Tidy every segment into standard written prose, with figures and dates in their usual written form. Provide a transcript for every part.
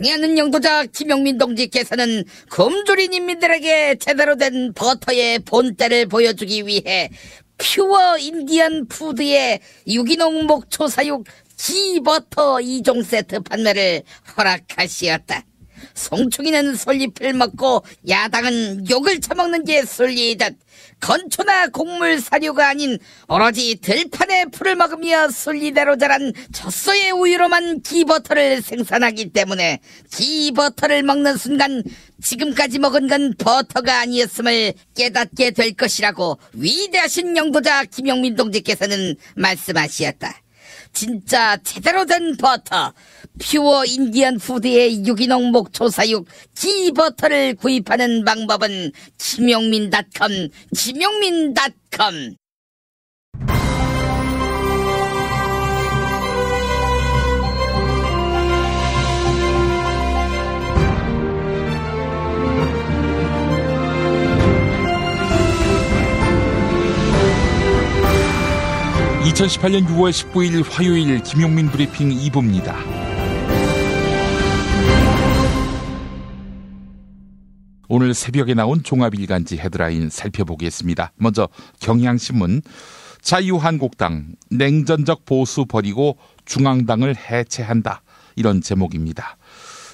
방해하는 영도자 김용민 동지께서는 굶주린 인민들에게 제대로 된 버터의 본때를 보여주기 위해 퓨어 인디언 푸드의 유기농 목초 사육 기버터 2종 세트 판매를 허락하시었다. 송충이는 솔잎을 먹고 야당은 욕을 처먹는 게 순리이듯 건초나 곡물 사료가 아닌 오로지 들판의 풀을 먹으며 순리대로 자란 젖소의 우유로만 기버터를 생산하기 때문에 기버터를 먹는 순간 지금까지 먹은 건 버터가 아니었음을 깨닫게 될 것이라고 위대하신 영도자 김용민 동지께서는 말씀하셨다. 진짜 제대로 된 버터, 퓨어 인디언 푸드의 유기농 목초 사육 기버터를 구입하는 방법은 김용민닷컴 2018년 6월 19일 화요일 김용민 브리핑 2부입니다. 오늘 새벽에 나온 종합일간지 헤드라인 살펴보겠습니다. 먼저 경향신문, 자유한국당 냉전적 보수 버리고 중앙당을 해체한다, 이런 제목입니다.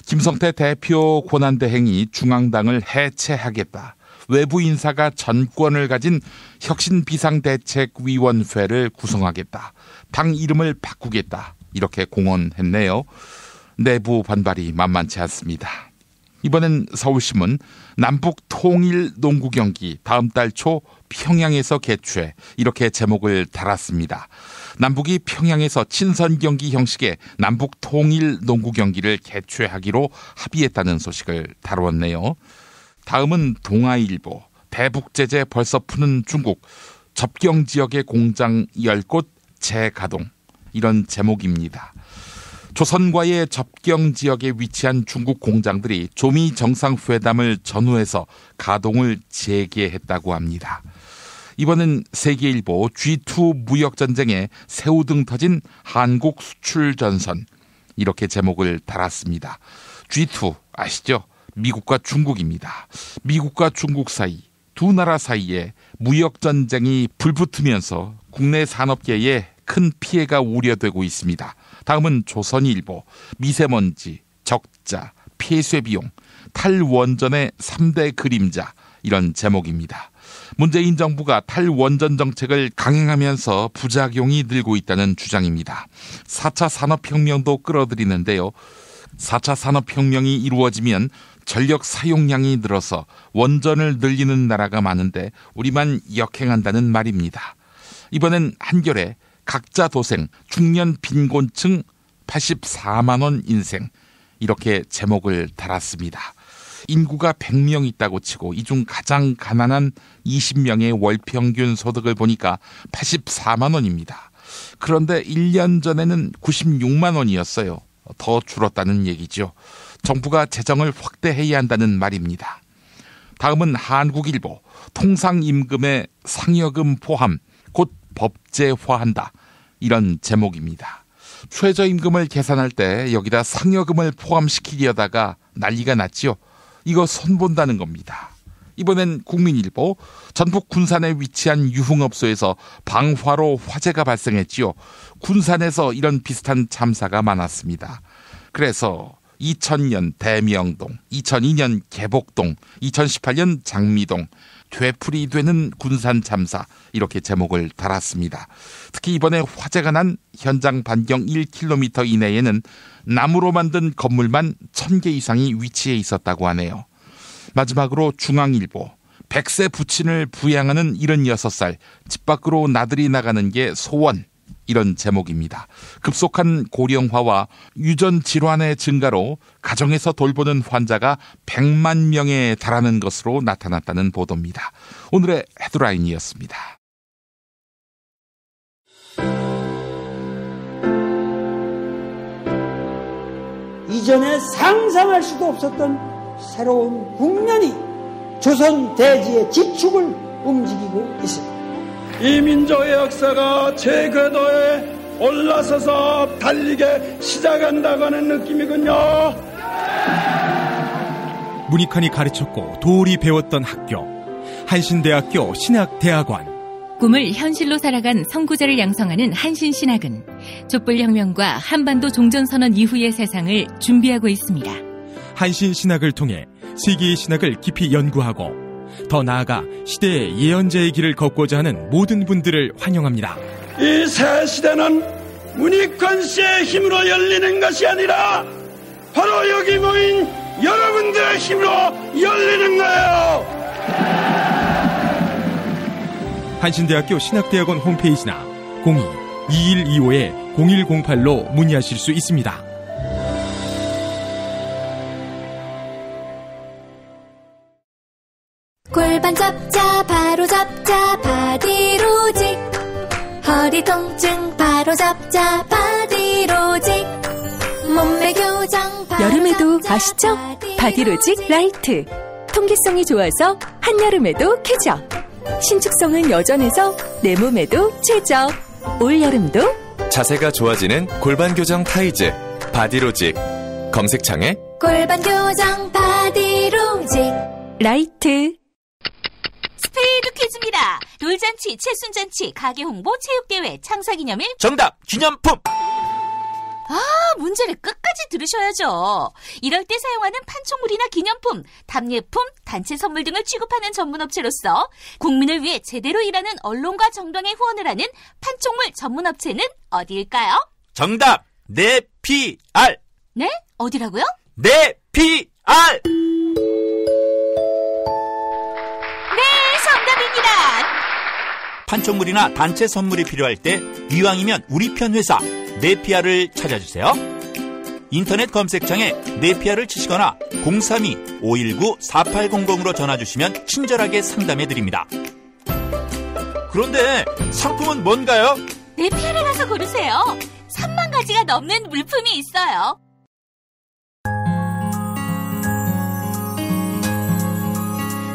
김성태 대표 권한대행이 중앙당을 해체하겠다, 외부 인사가 전권을 가진 혁신비상대책위원회를 구성하겠다, 당 이름을 바꾸겠다, 이렇게 공언했네요. 내부 반발이 만만치 않습니다. 이번엔 서울신문, 남북 통일 농구 경기 다음 달 초 평양에서 개최, 이렇게 제목을 달았습니다. 남북이 평양에서 친선 경기 형식의 남북 통일 농구 경기를 개최하기로 합의했다는 소식을 다루었네요. 다음은 동아일보, 대북 제재 벌써 푸는 중국, 접경 지역의 공장 10곳 재가동, 이런 제목입니다. 조선과의 접경 지역에 위치한 중국 공장들이 조미 정상회담을 전후해서 가동을 재개했다고 합니다. 이번엔 세계일보, G2 무역전쟁에 새우등 터진 한국 수출 전선, 이렇게 제목을 달았습니다. G2 아시죠? 미국과 중국입니다. 미국과 중국 사이, 두 나라 사이에 무역전쟁이 불붙으면서 국내 산업계에 큰 피해가 우려되고 있습니다. 다음은 조선일보, 미세먼지, 적자, 폐쇄 비용, 탈원전의 3대 그림자, 이런 제목입니다. 문재인 정부가 탈원전 정책을 강행하면서 부작용이 늘고 있다는 주장입니다. 4차 산업혁명도 끌어들이는데요. 4차 산업혁명이 이루어지면 전력 사용량이 늘어서 원전을 늘리는 나라가 많은데 우리만 역행한다는 말입니다. 이번엔 한겨레, 각자 도생, 중년 빈곤층 84만 원 인생, 이렇게 제목을 달았습니다. 인구가 100명 있다고 치고 이 중 가장 가난한 20명의 월 평균 소득을 보니까 84만 원입니다. 그런데 1년 전에는 96만 원이었어요. 더 줄었다는 얘기죠. 정부가 재정을 확대해야 한다는 말입니다. 다음은 한국일보, 통상임금의 상여금 포함 곧 법제화한다, 이런 제목입니다. 최저임금을 계산할 때 여기다 상여금을 포함시키려다가 난리가 났죠. 이거 손본다는 겁니다. 이번엔 국민일보, 전북 군산에 위치한 유흥업소에서 방화로 화재가 발생했지요. 군산에서 이런 비슷한 참사가 많았습니다. 그래서 2000년 대명동, 2002년 개복동, 2018년 장미동, 되풀이 되는 군산 참사, 이렇게 제목을 달았습니다. 특히 이번에 화재가 난 현장 반경 1km 이내에는 나무로 만든 건물만 1000개 이상이 위치해 있었다고 하네요. 마지막으로 중앙일보, 100세 부친을 부양하는 76살, 집 밖으로 나들이 나가는 게 소원, 이런 제목입니다. 급속한 고령화와 유전 질환의 증가로 가정에서 돌보는 환자가 100만 명에 달하는 것으로 나타났다는 보도입니다. 오늘의 헤드라인이었습니다. 이전에 상상할 수도 없었던 새로운 국면이 조선 대지의 지축을 움직이고 있습니다. 이 민족의 역사가 제 궤도에 올라서서 달리게 시작한다고 하는 느낌이군요. 문익환이 가르쳤고 도울이 배웠던 학교, 한신대학교 신학대학원. 꿈을 현실로 살아간 선구자를 양성하는 한신신학은 촛불혁명과 한반도 종전선언 이후의 세상을 준비하고 있습니다. 한신신학을 통해 세계의 신학을 깊이 연구하고 더 나아가 시대의 예언자의 길을 걷고자 하는 모든 분들을 환영합니다. 이 새 시대는 문익환 씨의 힘으로 열리는 것이 아니라 바로 여기 모인 여러분들의 힘으로 열리는 거예요. 한신대학교 신학대학원 홈페이지나 02-2125-0108로 문의하실 수 있습니다. 골반 잡자 바로 잡자 바디로직, 허리 통증 바로 잡자 바디로직, 몸매 교정 바로 여름에도 잡자, 아시죠? 바디로직 라이트. 통기성이 좋아서 한여름에도 쾌적. 신축성은 여전해서 내 몸에도 최적. 올여름도 자세가 좋아지는 골반 교정 타이즈 바디로직. 검색창에 골반 교정 바디로직 라이트. 스페이드 퀴즈입니다. 돌잔치, 칠순잔치, 가게 홍보, 체육대회, 창사기념일. 정답! 기념품! 문제를 끝까지 들으셔야죠. 이럴 때 사용하는 판촉물이나 기념품, 답례품, 단체 선물 등을 취급하는 전문업체로서 국민을 위해 제대로 일하는 언론과 정당의 후원을 하는 판촉물 전문업체는 어디일까요? 정답! 네피알! 네? 어디라고요? 네피알! 네, 정답입니다. 판촉물이나 단체 선물이 필요할 때 이왕이면 우리 편 회사 네피아를 찾아주세요. 인터넷 검색창에 네피아를 치시거나 032-519-4800으로 전화주시면 친절하게 상담해드립니다. 그런데 상품은 뭔가요? 네피아를 가서 고르세요. 3만 가지가 넘는 물품이 있어요.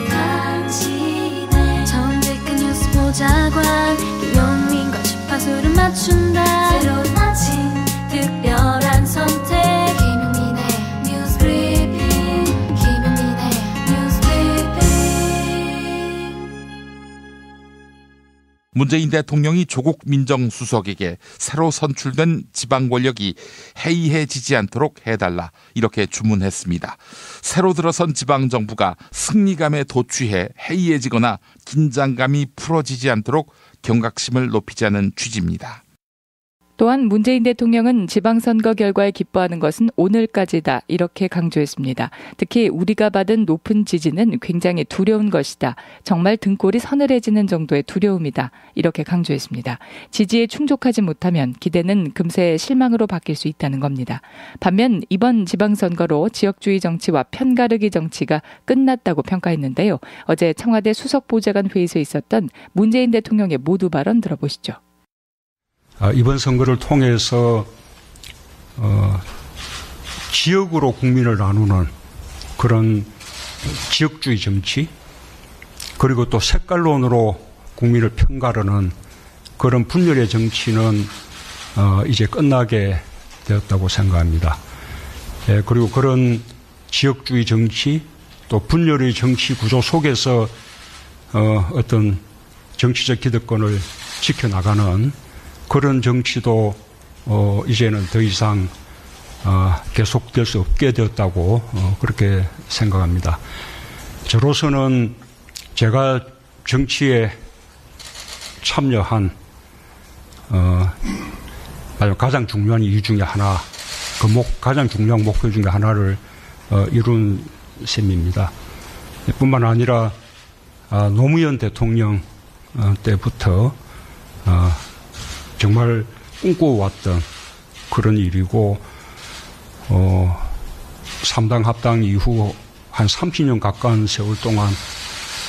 당신의 정직한 뉴스 보좌관 김용민과 주파수를 맞춘다. 새로운 아침 특별한 선택 김용민의 뉴스 브리핑. 김용민의 뉴스 브리핑. 문재인 대통령이 조국 민정수석에게 새로 선출된 지방 권력이 해이해지지 않도록 해달라 이렇게 주문했습니다. 새로 들어선 지방정부가 승리감에 도취해 해이해지거나 긴장감이 풀어지지 않도록 경각심을 높이자는 취지입니다. 또한 문재인 대통령은 지방선거 결과에 기뻐하는 것은 오늘까지다 이렇게 강조했습니다. 특히 우리가 받은 높은 지지는 굉장히 두려운 것이다. 정말 등골이 서늘해지는 정도의 두려움이다. 이렇게 강조했습니다. 지지에 충족하지 못하면 기대는 금세 실망으로 바뀔 수 있다는 겁니다. 반면 이번 지방선거로 지역주의 정치와 편가르기 정치가 끝났다고 평가했는데요. 어제 청와대 수석보좌관 회의에서 있었던 문재인 대통령의 모두 발언 들어보시죠. 이번 선거를 통해서 지역으로 국민을 나누는 그런 지역주의 정치, 그리고 또 색깔론으로 국민을 편가르는 그런 분열의 정치는 이제 끝나게 되었다고 생각합니다. 그리고 그런 지역주의 정치, 또 분열의 정치 구조 속에서 어떤 정치적 기득권을 지켜나가는 그런 정치도 이제는 더 이상 계속될 수 없게 되었다고 그렇게 생각합니다. 저로서는 제가 정치에 참여한 가장 중요한 이유 중에 하나, 가장 중요한 목표 중에 하나를 이룬 셈입니다. 뿐만 아니라 노무현 대통령 때부터 정말 꿈꿔왔던 그런 일이고, 3당 합당 이후 한 30년 가까운 세월 동안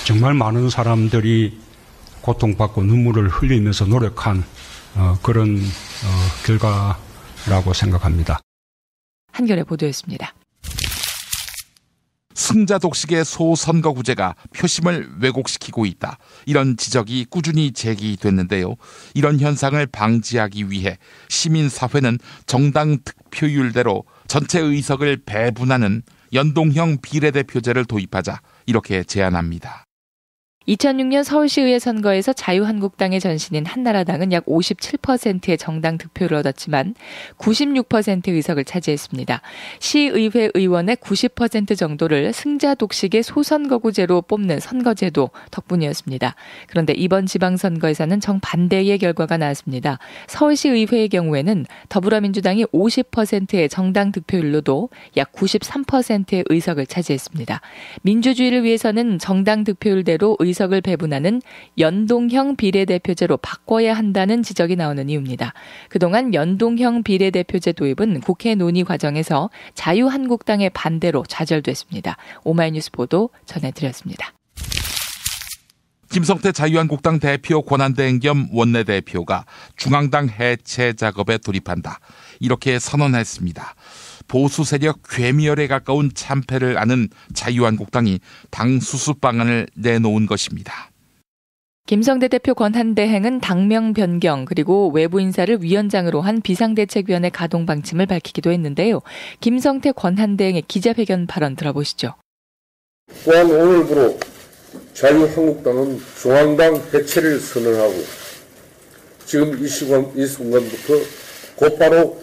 정말 많은 사람들이 고통받고 눈물을 흘리면서 노력한 그런 결과라고 생각합니다. 한겨레 보도였습니다. 승자 독식의 소선거구제가 표심을 왜곡시키고 있다. 이런 지적이 꾸준히 제기됐는데요. 이런 현상을 방지하기 위해 시민사회는 정당 득표율대로 전체 의석을 배분하는 연동형 비례대표제를 도입하자 이렇게 제안합니다. 2006년 서울시의회 선거에서 자유한국당의 전신인 한나라당은 약 57%의 정당 득표를 얻었지만 96%의 의석을 차지했습니다. 시의회 의원의 90% 정도를 승자 독식의 소선거구제로 뽑는 선거제도 덕분이었습니다. 그런데 이번 지방선거에서는 정반대의 결과가 나왔습니다. 서울시의회의 경우에는 더불어민주당이 50%의 정당 득표율로도 약 93%의 의석을 차지했습니다. 민주주의를 위해서는 정당 득표율대로 의석을 배분하는 연동형 비례대표제로 바꿔야 한다는 지적이 나오는 이유입니다. 그동안 연동형 비례대표제 도입은 국회 논의 과정에서 자유한국당의 반대로 좌절됐습니다. 오마이뉴스 보도 전해드렸습니다. 김성태 자유한국당 대표 권한대행 겸 원내대표가 중앙당 해체 작업에 돌입한다. 이렇게 선언했습니다. 보수 세력 괴멸에 가까운 참패를 아는 자유한국당이 당 수습 방안을 내놓은 것입니다. 김성태 대표 권한대행은 당명 변경 그리고 외부 인사를 위원장으로 한 비상대책위원회 가동 방침을 밝히기도 했는데요. 김성태 권한대행의 기자회견 발언 들어보시죠. 또한 오늘부로 자유한국당은 중앙당 해체를 선언하고 지금 이 순간부터 곧바로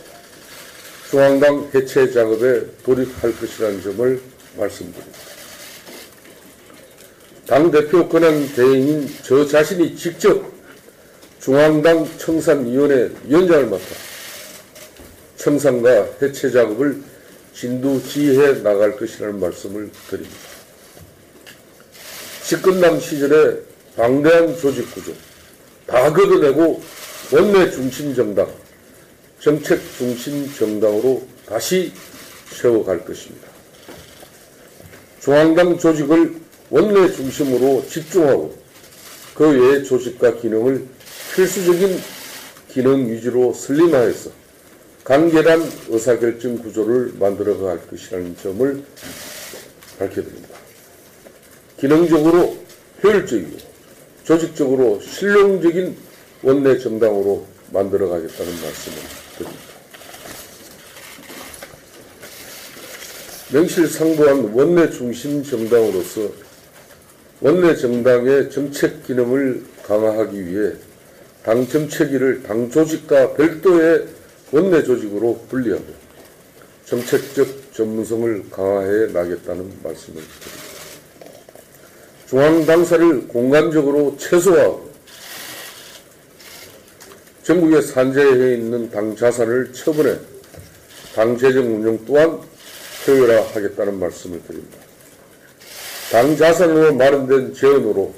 중앙당 해체 작업에 돌입할 것이라는 점을 말씀드립니다. 당대표 권한대행인 저 자신이 직접 중앙당 청산위원회 위원장을 맡아 청산과 해체 작업을 진두지휘해 나갈 것이라는 말씀을 드립니다. 집권당 시절에 방대한 조직구조, 다 걷어내고 원내 중심 정당, 정책 중심 정당으로 다시 세워갈 것입니다. 중앙당 조직을 원내 중심으로 집중하고 그 외의 조직과 기능을 필수적인 기능 위주로 슬림화해서 간결한 의사결정 구조를 만들어갈 것이라는 점을 밝혀드립니다. 기능적으로 효율적이고 조직적으로 실용적인 원내 정당으로 만들어가겠다는 말씀을 드립니다. 명실상부한 원내 중심 정당으로서 원내 정당의 정책 기능을 강화하기 위해 당 정책위를 당 조직과 별도의 원내 조직으로 분리하고 정책적 전문성을 강화해 나가겠다는 말씀을 드립니다. 중앙당사를 공간적으로 최소화하고 전국에 산재해 있는 당 자산을 처분해 당 재정 운영 또한 효율화하겠다는 말씀을 드립니다. 당 자산으로 마련된 재원으로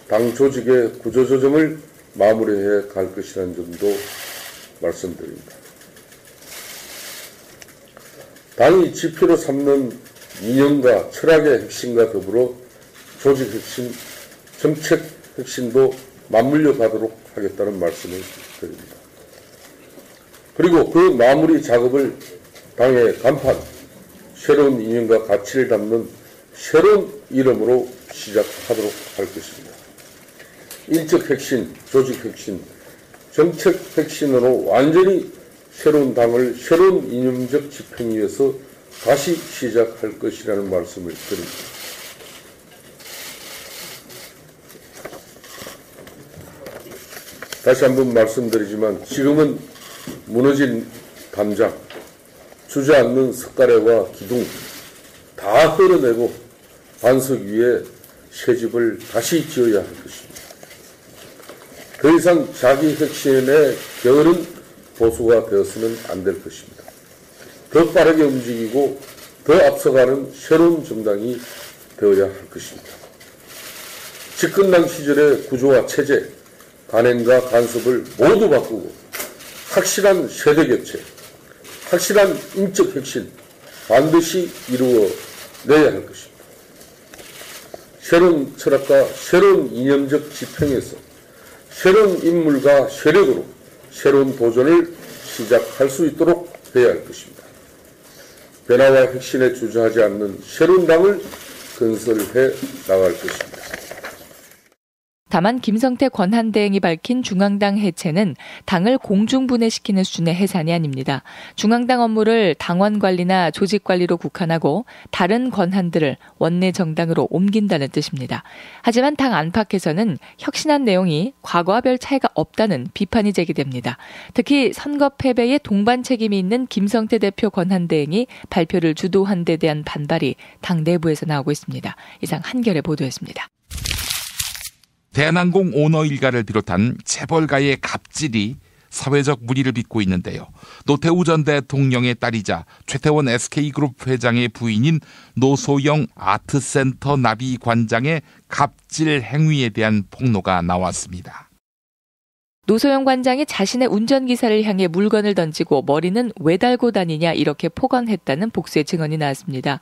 당 조직의 구조조정을 마무리해 갈 것이라는 점도 말씀드립니다. 당이 지표로 삼는 이념과 철학의 핵심과 더불어 조직 핵심, 정책 핵심도 맞물려 가도록 하겠다는 말씀을 드립니다. 그리고 그 마무리 작업을 당의 간판, 새로운 이념과 가치를 담는 새로운 이름으로 시작하도록 할 것입니다. 인적 핵심, 조직 핵심, 정책 핵심으로 완전히 새로운 당을 새로운 이념적 집행위에서 다시 시작할 것이라는 말씀을 드립니다. 다시 한번 말씀드리지만 지금은 무너진 담장, 주저앉는 석가래와 기둥 다 흘러내고 반석 위에 새 집을 다시 지어야 할 것입니다. 더 이상 자기 핵심에 게으른 보수가 되어서는 안 될 것입니다. 더 빠르게 움직이고 더 앞서가는 새로운 정당이 되어야 할 것입니다. 집권당 시절의 구조와 체제, 간행과 간섭을 모두 바꾸고 확실한 세대 교체, 확실한 인적 혁신 반드시 이루어내야 할 것입니다. 새로운 철학과 새로운 이념적 지평에서 새로운 인물과 세력으로 새로운 도전을 시작할 수 있도록 해야 할 것입니다. 변화와 혁신에 주저하지 않는 새로운 당을 건설해 나갈 것입니다. 다만 김성태 권한대행이 밝힌 중앙당 해체는 당을 공중분해시키는 수준의 해산이 아닙니다. 중앙당 업무를 당원 관리나 조직 관리로 국한하고 다른 권한들을 원내 정당으로 옮긴다는 뜻입니다. 하지만 당 안팎에서는 혁신안 내용이 과거와 별 차이가 없다는 비판이 제기됩니다. 특히 선거 패배에 동반 책임이 있는 김성태 대표 권한대행이 발표를 주도한 데 대한 반발이 당 내부에서 나오고 있습니다. 이상 한겨레 보도였습니다. 대한항공 오너 일가를 비롯한 재벌가의 갑질이 사회적 물의를 빚고 있는데요. 노태우 전 대통령의 딸이자 최태원 SK그룹 회장의 부인인 노소영 아트센터 나비 관장의 갑질 행위에 대한 폭로가 나왔습니다. 노소영 관장이 자신의 운전기사를 향해 물건을 던지고 머리는 왜 달고 다니냐 이렇게 폭언했다는 복수의 증언이 나왔습니다.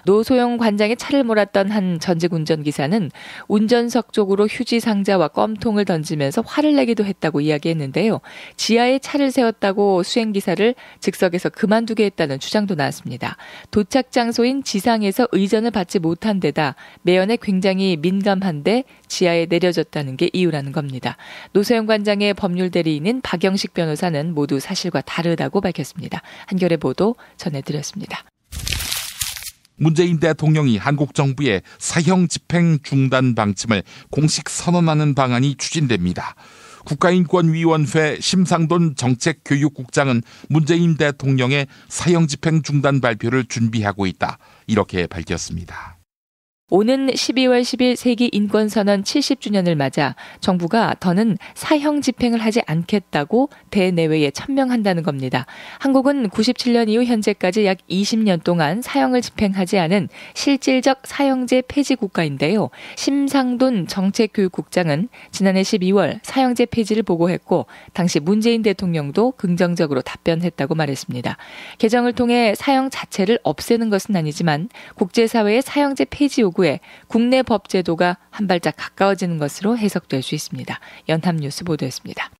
노소영 관장의 차를 몰았던 한 전직 운전기사는 운전석 쪽으로 휴지 상자와 껌통을 던지면서 화를 내기도 했다고 이야기했는데요. 지하에 차를 세웠다고 수행기사를 즉석에서 그만두게 했다는 주장도 나왔습니다. 도착 장소인 지상에서 의전을 받지 못한 데다 매연에 굉장히 민감한데 지하에 내려졌다는 게 이유라는 겁니다. 노소영 관장의 법률 대리인인 박영식 변호사는 모두 사실과 다르다고 밝혔습니다. 한겨레 보도 전해드렸습니다. 문재인 대통령이 한국 정부의 사형 집행 중단 방침을 공식 선언하는 방안이 추진됩니다. 국가인권위원회 심상돈 정책교육국장은 문재인 대통령의 사형 집행 중단 발표를 준비하고 있다. 이렇게 밝혔습니다. 오는 12월 10일 세계인권선언 70주년을 맞아 정부가 더는 사형 집행을 하지 않겠다고 대내외에 천명한다는 겁니다. 한국은 97년 이후 현재까지 약 20년 동안 사형을 집행하지 않은 실질적 사형제 폐지 국가인데요. 심상돈 정책교육국장은 지난해 12월 사형제 폐지를 보고했고 당시 문재인 대통령도 긍정적으로 답변했다고 말했습니다. 개정을 통해 사형 자체를 없애는 것은 아니지만 국제사회의 사형제 폐지 요구 국내 법 제도가 한 발짝 가까워지는 것으로 해석될 수 있습니다. 연합뉴스 보도였습니다.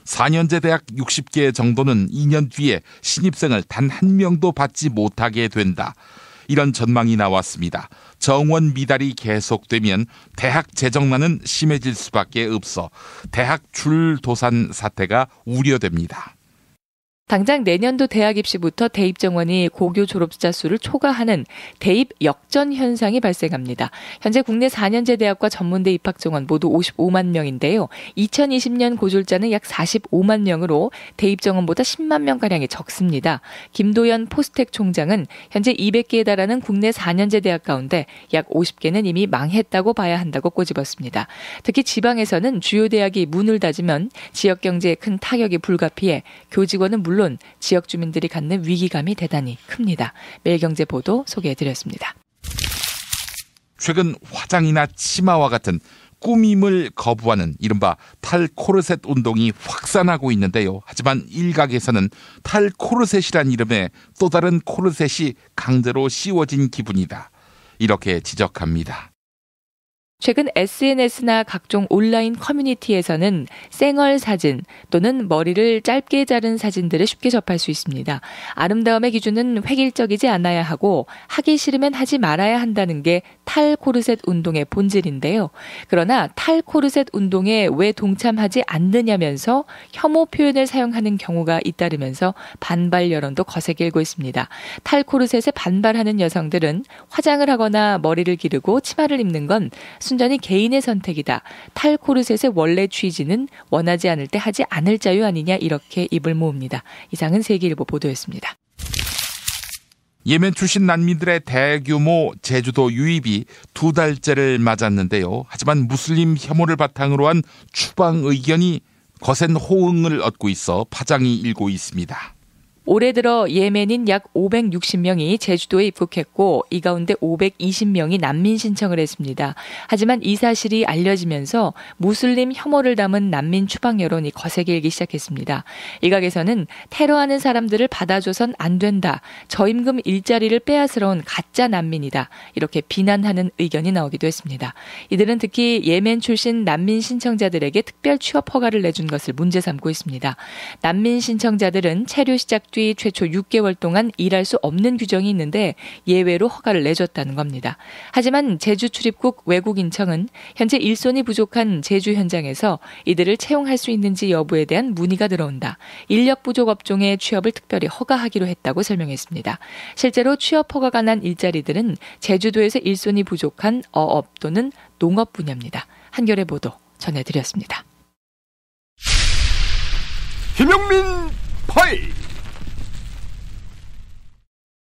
4년제 대학 60개 정도는 2년 뒤에 신입생을 단 한 명도 받지 못하게 된다. 이런 전망이 나왔습니다. 정원 미달이 계속되면 대학 재정난은 심해질 수밖에 없어 대학 줄도산 사태가 우려됩니다. 당장 내년도 대학 입시부터 대입 정원이 고교 졸업자 수를 초과하는 대입 역전 현상이 발생합니다. 현재 국내 4년제 대학과 전문대 입학 정원 모두 55만 명인데요. 2020년 고졸자는 약 45만 명으로 대입 정원보다 10만 명가량이 적습니다. 김도연 포스텍 총장은 현재 200개에 달하는 국내 4년제 대학 가운데 약 50개는 이미 망했다고 봐야 한다고 꼬집었습니다. 특히 지방에서는 주요 대학이 문을 닫으면 지역 경제에 큰 타격이 불가피해 교직원은 물론 지역 주민들이 갖는 위기감이 대단히 큽니다. 매일경제 보도 소개해드렸습니다. 최근 화장이나 치마와 같은 꾸밈을 거부하는 이른바 탈코르셋 운동이 확산하고 있는데요. 하지만 일각에서는 탈코르셋이란 이름에 또 다른 코르셋이 강제로 씌워진 기분이다. 이렇게 지적합니다. 최근 SNS나 각종 온라인 커뮤니티에서는 쌩얼 사진 또는 머리를 짧게 자른 사진들을 쉽게 접할 수 있습니다. 아름다움의 기준은 획일적이지 않아야 하고 하기 싫으면 하지 말아야 한다는 게 탈코르셋 운동의 본질인데요. 그러나 탈코르셋 운동에 왜 동참하지 않느냐면서 혐오 표현을 사용하는 경우가 잇따르면서 반발 여론도 거세게 일고 있습니다. 탈코르셋에 반발하는 여성들은 화장을 하거나 머리를 기르고 치마를 입는 건 순전히 개인의 선택이다. 탈코르셋의 원래 취지는 원하지 않을 때 하지 않을 자유 아니냐 이렇게 입을 모읍니다. 이상은 세계일보 보도였습니다. 예멘 출신 난민들의 대규모 제주도 유입이 2달째를 맞았는데요. 하지만 무슬림 혐오를 바탕으로 한 추방 의견이 거센 호응을 얻고 있어 파장이 일고 있습니다. 올해 들어 예멘인 약 560명이 제주도에 입국했고 이 가운데 520명이 난민 신청을 했습니다. 하지만 이 사실이 알려지면서 무슬림 혐오를 담은 난민 추방 여론이 거세게 일기 시작했습니다. 일각에서는 테러하는 사람들을 받아줘선 안 된다. 저임금 일자리를 빼앗으러 온 가짜 난민이다. 이렇게 비난하는 의견이 나오기도 했습니다. 이들은 특히 예멘 출신 난민 신청자들에게 특별 취업 허가를 내준 것을 문제 삼고 있습니다. 난민 신청자들은 체류 시작 뒤 최초 6개월 동안 일할 수 없는 규정이 있는데 예외로 허가를 내줬다는 겁니다. 하지만 제주 출입국 외국인청은 현재 일손이 부족한 제주 현장에서 이들을 채용할 수 있는지 여부에 대한 문의가 들어온다. 인력 부족 업종의 취업을 특별히 허가하기로 했다고 설명했습니다. 실제로 취업 허가가 난 일자리들은 제주도에서 일손이 부족한 어업 또는 농업 분야입니다. 한겨레 보도 전해드렸습니다. 김용민 파일.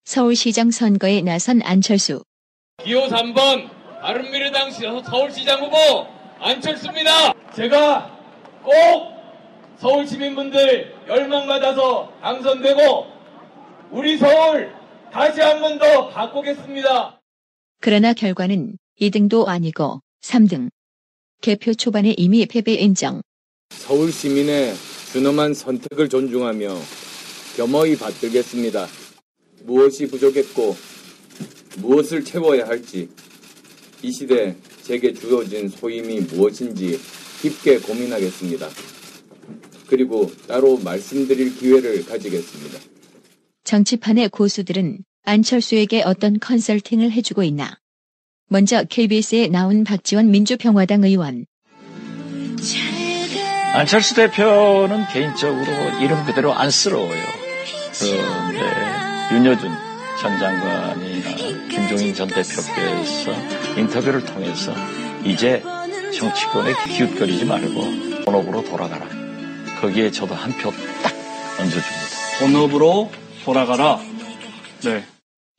서울시장 선거에 나선 안철수. 기호 3번 바른미래당 서울시장 후보 안철수입니다. 제가 꼭 서울 시민분들 열망받아서 당선되고 우리 서울 다시 한 번 더 바꾸겠습니다. 그러나 결과는 2등도 아니고 3등. 개표 초반에 이미 패배 인정. 서울 시민의 준엄한 선택을 존중하며 겸허히 받들겠습니다. 무엇이 부족했고 무엇을 채워야 할지 이 시대 제게 주어진 소임이 무엇인지 깊게 고민하겠습니다. 그리고 따로 말씀드릴 기회를 가지겠습니다. 정치판의 고수들은 안철수에게 어떤 컨설팅을 해주고 있나? 먼저 KBS에 나온 박지원 민주평화당 의원. 안철수 대표는 개인적으로 이름 그대로 안쓰러워요. 그런데 윤여준 전 장관이나 김종인 전 대표께서 인터뷰를 통해서 이제 정치권에 기웃거리지 말고 본업으로 돌아가라. 거기에 저도 한 표 딱 얹어줍니다. 본업으로 돌아가라. 네.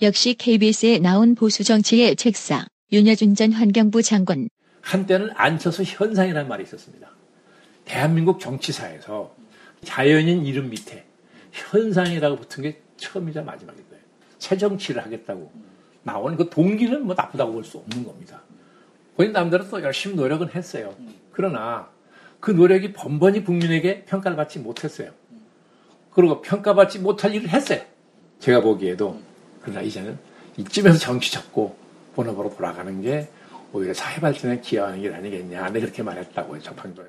역시 KBS에 나온 보수 정치의 책사 윤여준 전 환경부 장관. 한때는 안철수 현상이라는 말이 있었습니다. 대한민국 정치사에서 자연인 이름 밑에 현상이라고 붙은 게 처음이자 마지막일 거예요. 새 정치를 하겠다고 나오는 그 동기는 뭐 나쁘다고 볼 수 없는 겁니다. 본인 남대로 또 열심히 노력은 했어요. 그러나 그 노력이 번번이 국민에게 평가를 받지 못했어요. 그리고 평가받지 못할 일을 했어요. 제가 보기에도. 그러나 이제는 이쯤에서 정치 접고 본업으로 돌아가는 게 오히려 사회 발전에 기여하는 일 아니겠냐. 네, 그렇게 말했다고요. 정판도요.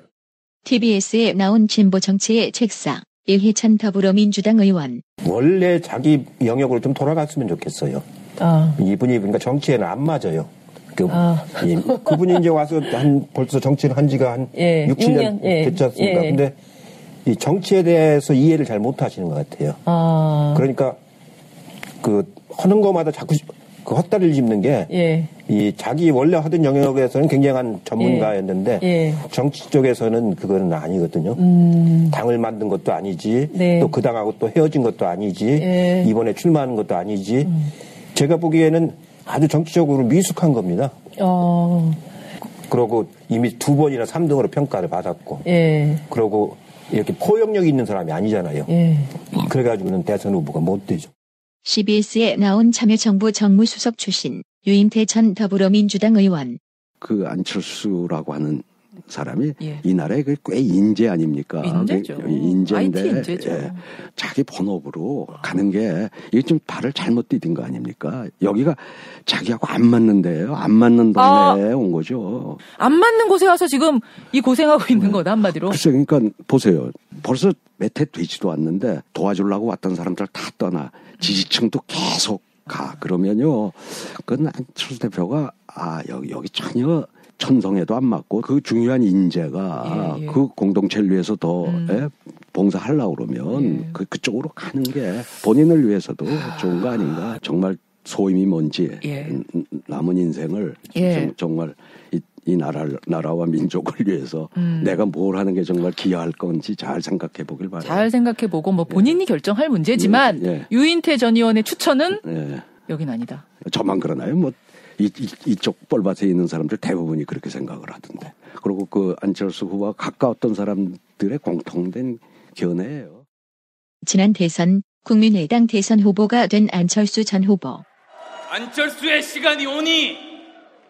TBS에 나온 진보 정치의 책사 일희찬 더불어민주당 의원. 원래 자기 영역으로 좀 돌아갔으면 좋겠어요. 이분이 그러니까 정치에는 안 맞아요. 그분이 이제 와서 벌써 정치를 한 지가 한 6, 7년 됐지 않습니까? 근데 이 정치에 대해서 이해를 잘 못 하시는 것 같아요. 그러니까 하는 거마다 자꾸 그 헛다리를 짚는 게 이 자기 원래 하던 영역에서는 굉장한 전문가였는데 정치 쪽에서는 그거는 아니거든요. 당을 만든 것도 아니지 또 그 당하고 또 헤어진 것도 아니지 이번에 출마하는 것도 아니지 제가 보기에는 아주 정치적으로 미숙한 겁니다. 그러고 이미 2번이나 3등으로 평가를 받았고 그러고 이렇게 포용력이 있는 사람이 아니잖아요. 그래가지고는 대선 후보가 못 되죠. CBS에 나온 참여정부 정무수석 출신 유인태 전 더불어민주당 의원. 그 안철수라고 하는 사람이 이 나라의 꽤 인재 아닙니까? 인재죠. 인재인데 IT 인재죠. 자기 본업으로 가는 게 이게 좀 발을 잘못 디딘 거 아닙니까? 여기가 자기하고 안 맞는데요. 안 맞는 동네에 온 거죠. 안 맞는 곳에 와서 지금 이 고생하고 있는 거다 한마디로. 글쎄 그러니까 보세요. 벌써 몇 해 되지도 않는데 도와주려고 왔던 사람들 다 떠나 지지층도 계속 가. 그러면요. 그건 안철수 대표가 여기 전혀 천성에도 안 맞고 그 중요한 인재가 그 공동체를 위해서 더 봉사하려고 그러면 그쪽으로 가는 게 본인을 위해서도 좋은 거 아닌가. 정말 소임이 뭔지 남은 인생을 정말 이 나라와 민족을 위해서 내가 뭘 하는 게 정말 기여할 건지 잘 생각해 보길 바라요. 잘 생각해 보고 뭐 본인이 결정할 문제지만 유인태 전 의원의 추천은 여긴 아니다. 저만 그러나요? 뭐 이쪽 뻘밭에 있는 사람들 대부분이 그렇게 생각을 하던데. 그리고 그 안철수 후보와 가까웠던 사람들의 공통된 견해예요. 지난 대선 국민의당 대선 후보가 된 안철수 전 후보. 안철수의 시간이 오니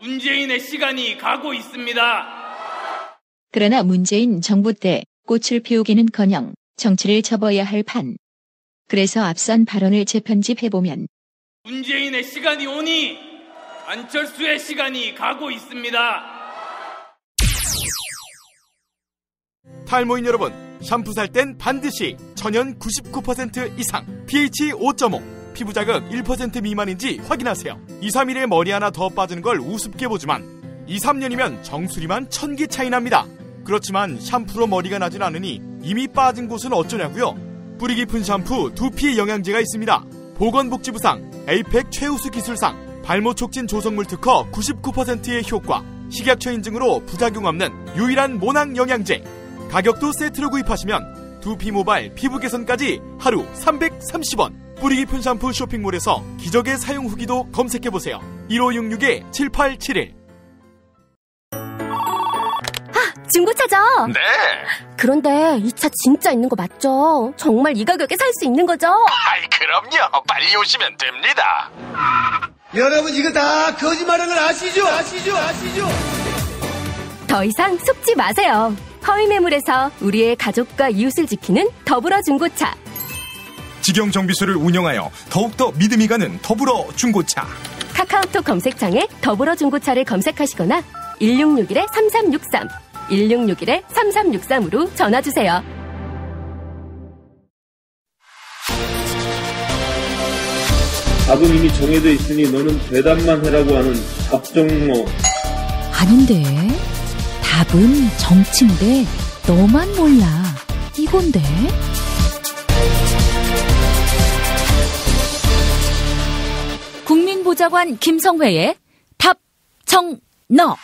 문재인의 시간이 가고 있습니다. 그러나 문재인 정부 때 꽃을 피우기는커녕 정치를 접어야 할 판. 그래서 앞선 발언을 재편집해보면 문재인의 시간이 오니 안철수의 시간이 가고 있습니다. 탈모인 여러분, 샴푸 살 땐 반드시 천연 99% 이상, pH 5.5, 피부 자극 1% 미만인지 확인하세요. 2, 3일에 머리 하나 더 빠지는 걸 우습게 보지만 2, 3년이면 정수리만 1000기 차이 납니다. 그렇지만 샴푸로 머리가 나진 않으니 이미 빠진 곳은 어쩌냐고요? 뿌리 깊은 샴푸 두피 영양제가 있습니다. 보건복지부상, 에이펙 최우수 기술상, 발모 촉진 조성물 특허 99%의 효과, 식약처 인증으로 부작용 없는 유일한 모낭 영양제. 가격도 세트로 구입하시면 두피 모발, 피부 개선까지 하루 330원. 뿌리 깊은 샴푸 쇼핑몰에서 기적의 사용 후기도 검색해보세요. 1566-7871. 중고차죠? 네. 그런데 이 차 진짜 있는 거 맞죠? 정말 이 가격에 살 수 있는 거죠? 아이, 그럼요. 빨리 오시면 됩니다. 여러분, 이거 다 거짓말하는 걸 아시죠? 더 이상 속지 마세요. 허위 매물에서 우리의 가족과 이웃을 지키는 더불어 중고차. 직영 정비소를 운영하여 더욱더 믿음이 가는 더불어 중고차. 카카오톡 검색창에 더불어 중고차를 검색하시거나 1661-3363, 1661-3363으로 전화주세요. 답은 이미 정해져 있으니 너는 대답만 해라고 하는 답정너. 아닌데, 답은 정치인데 너만 몰라. 이건데. 국민보좌관 김성회의 답정너.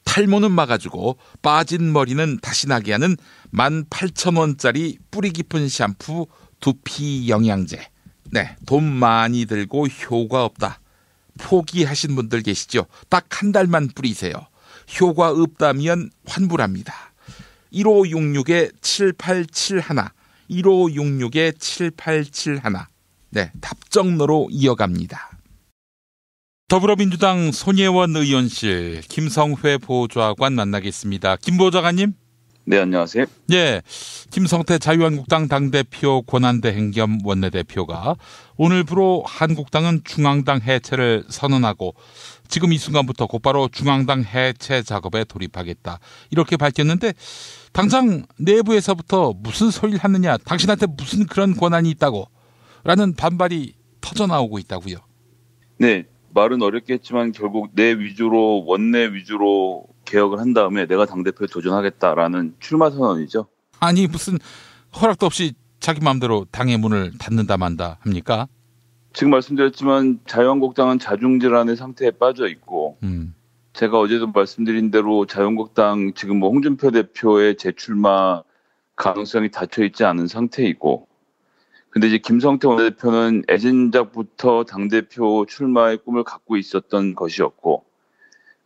탈모는 막아주고 빠진 머리는 다시 나게 하는 18,000원짜리 뿌리 깊은 샴푸 두피 영양제. 네, 돈 많이 들고 효과 없다. 포기하신 분들 계시죠? 딱 한 달만 뿌리세요. 효과 없다면 환불합니다. 1566-7871, 1566-7871. 네, 답정너로 이어갑니다. 더불어민주당 손예원 의원실 김성회 보좌관 만나겠습니다. 김 보좌관님. 네, 안녕하세요. 예, 김성태 자유한국당 당대표 권한대행 겸 원내대표가 오늘부로 한국당은 중앙당 해체를 선언하고 지금 이 순간부터 곧바로 중앙당 해체 작업에 돌입하겠다, 이렇게 밝혔는데 당장 내부에서부터 무슨 소리를 하느냐, 당신한테 무슨 그런 권한이 있다고 라는 반발이 터져나오고 있다고요. 네, 말은 어렵게 했지만 결국 내 위주로, 원내 위주로 개혁을 한 다음에 내가 당대표에 도전하겠다라는 출마 선언이죠. 아니, 무슨 허락도 없이 자기 마음대로 당의 문을 닫는다 만다 합니까? 지금 말씀드렸지만 자유한국당은 자중질환의 상태에 빠져 있고 제가 어제도 말씀드린 대로 자유한국당 지금 뭐 홍준표 대표의 재출마 가능성이 닫혀 있지 않은 상태이고, 근데 이제 김성태 원내대표는 애진작부터 당대표 출마의 꿈을 갖고 있었던 것이었고,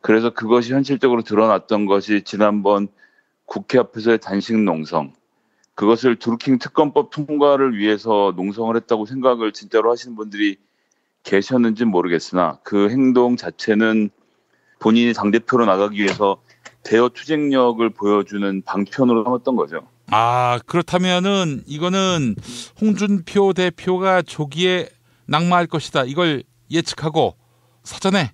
그래서 그것이 현실적으로 드러났던 것이 지난번 국회 앞에서의 단식 농성, 그것을 드루킹 특검법 통과를 위해서 농성을 했다고 생각을 진짜로 하시는 분들이 계셨는지는 모르겠으나 그 행동 자체는 본인이 당대표로 나가기 위해서 대여 투쟁력을 보여주는 방편으로 삼았던 거죠. 아, 그렇다면은 이거는 홍준표 대표가 조기에 낙마할 것이다, 이걸 예측하고 사전에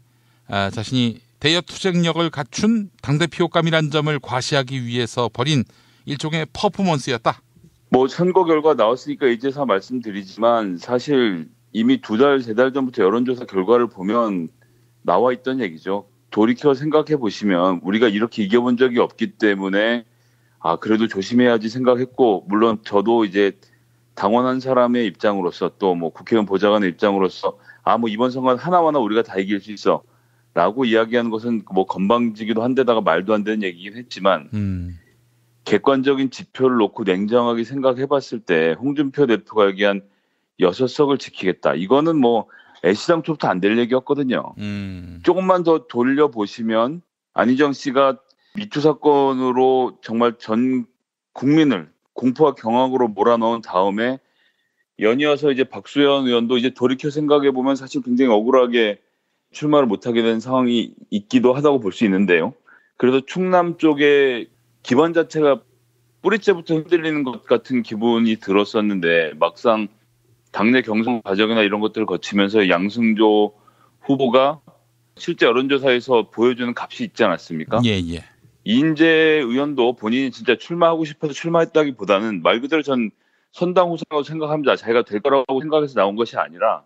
자신이 대여 투쟁력을 갖춘 당대표감이란 점을 과시하기 위해서 벌인 일종의 퍼포먼스였다. 뭐 선거 결과 나왔으니까 이제서 말씀드리지만 사실 이미 2달, 3달 전부터 여론조사 결과를 보면 나와 있던 얘기죠. 돌이켜 생각해 보시면 우리가 이렇게 이겨본 적이 없기 때문에 그래도 조심해야지 생각했고, 물론 저도 이제 당원한 사람의 입장으로서 또 뭐 국회의원 보좌관의 입장으로서 뭐 이번 선거는 하나하나 우리가 다 이길 수 있어 라고 이야기하는 것은 뭐 건방지기도 한데다가 말도 안 되는 얘기긴 했지만 객관적인 지표를 놓고 냉정하게 생각해 봤을 때 홍준표 대표가 얘기한 6석을 지키겠다, 이거는 뭐 애시당초부터 안 될 얘기였거든요. 조금만 더 돌려보시면 안희정 씨가 미투 사건으로 정말 전 국민을 공포와 경악으로 몰아넣은 다음에 연이어서 이제 박수현 의원도 이제 돌이켜 생각해 보면 사실 굉장히 억울하게 출마를 못하게 된 상황이 있기도 하다고 볼 수 있는데요. 그래서 충남 쪽에 기반 자체가 뿌리째부터 흔들리는 것 같은 기분이 들었었는데 막상 당내 경선 과정이나 이런 것들을 거치면서 양승조 후보가 실제 여론조사에서 보여주는 값이 있지 않았습니까? 예, 예. 이인재 의원도 본인이 진짜 출마하고 싶어서 출마했다기보다는 말 그대로 전 선당 후사라고 생각합니다. 자기가 될 거라고 생각해서 나온 것이 아니라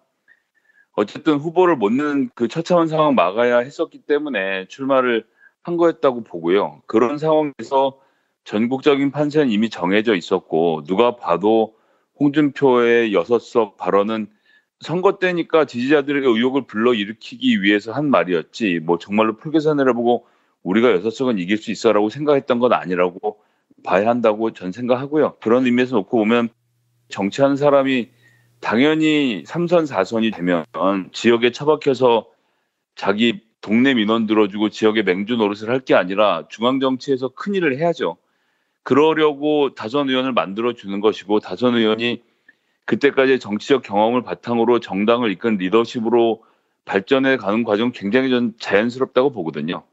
어쨌든 후보를 못 내는 그 처참한 상황을 막아야 했었기 때문에 출마를 한 거였다고 보고요. 그런 상황에서 전국적인 판세는 이미 정해져 있었고 누가 봐도 홍준표의 6석 발언은 선거 때니까 지지자들에게 의혹을 불러일으키기 위해서 한 말이었지 뭐 정말로 풀계산을 해보고 우리가 6석은 이길 수 있어라고 생각했던 건 아니라고 봐야 한다고 전 생각하고요. 그런 의미에서 놓고 보면 정치하는 사람이 당연히 3선, 4선이 되면 지역에 처박혀서 자기 동네 민원 들어주고 지역의 맹주 노릇을 할 게 아니라 중앙정치에서 큰일을 해야죠. 그러려고 다선 의원을 만들어주는 것이고 다선 의원이 그때까지의 정치적 경험을 바탕으로 정당을 이끈 리더십으로 발전해 가는 과정 굉장히 전 자연스럽다고 보거든요.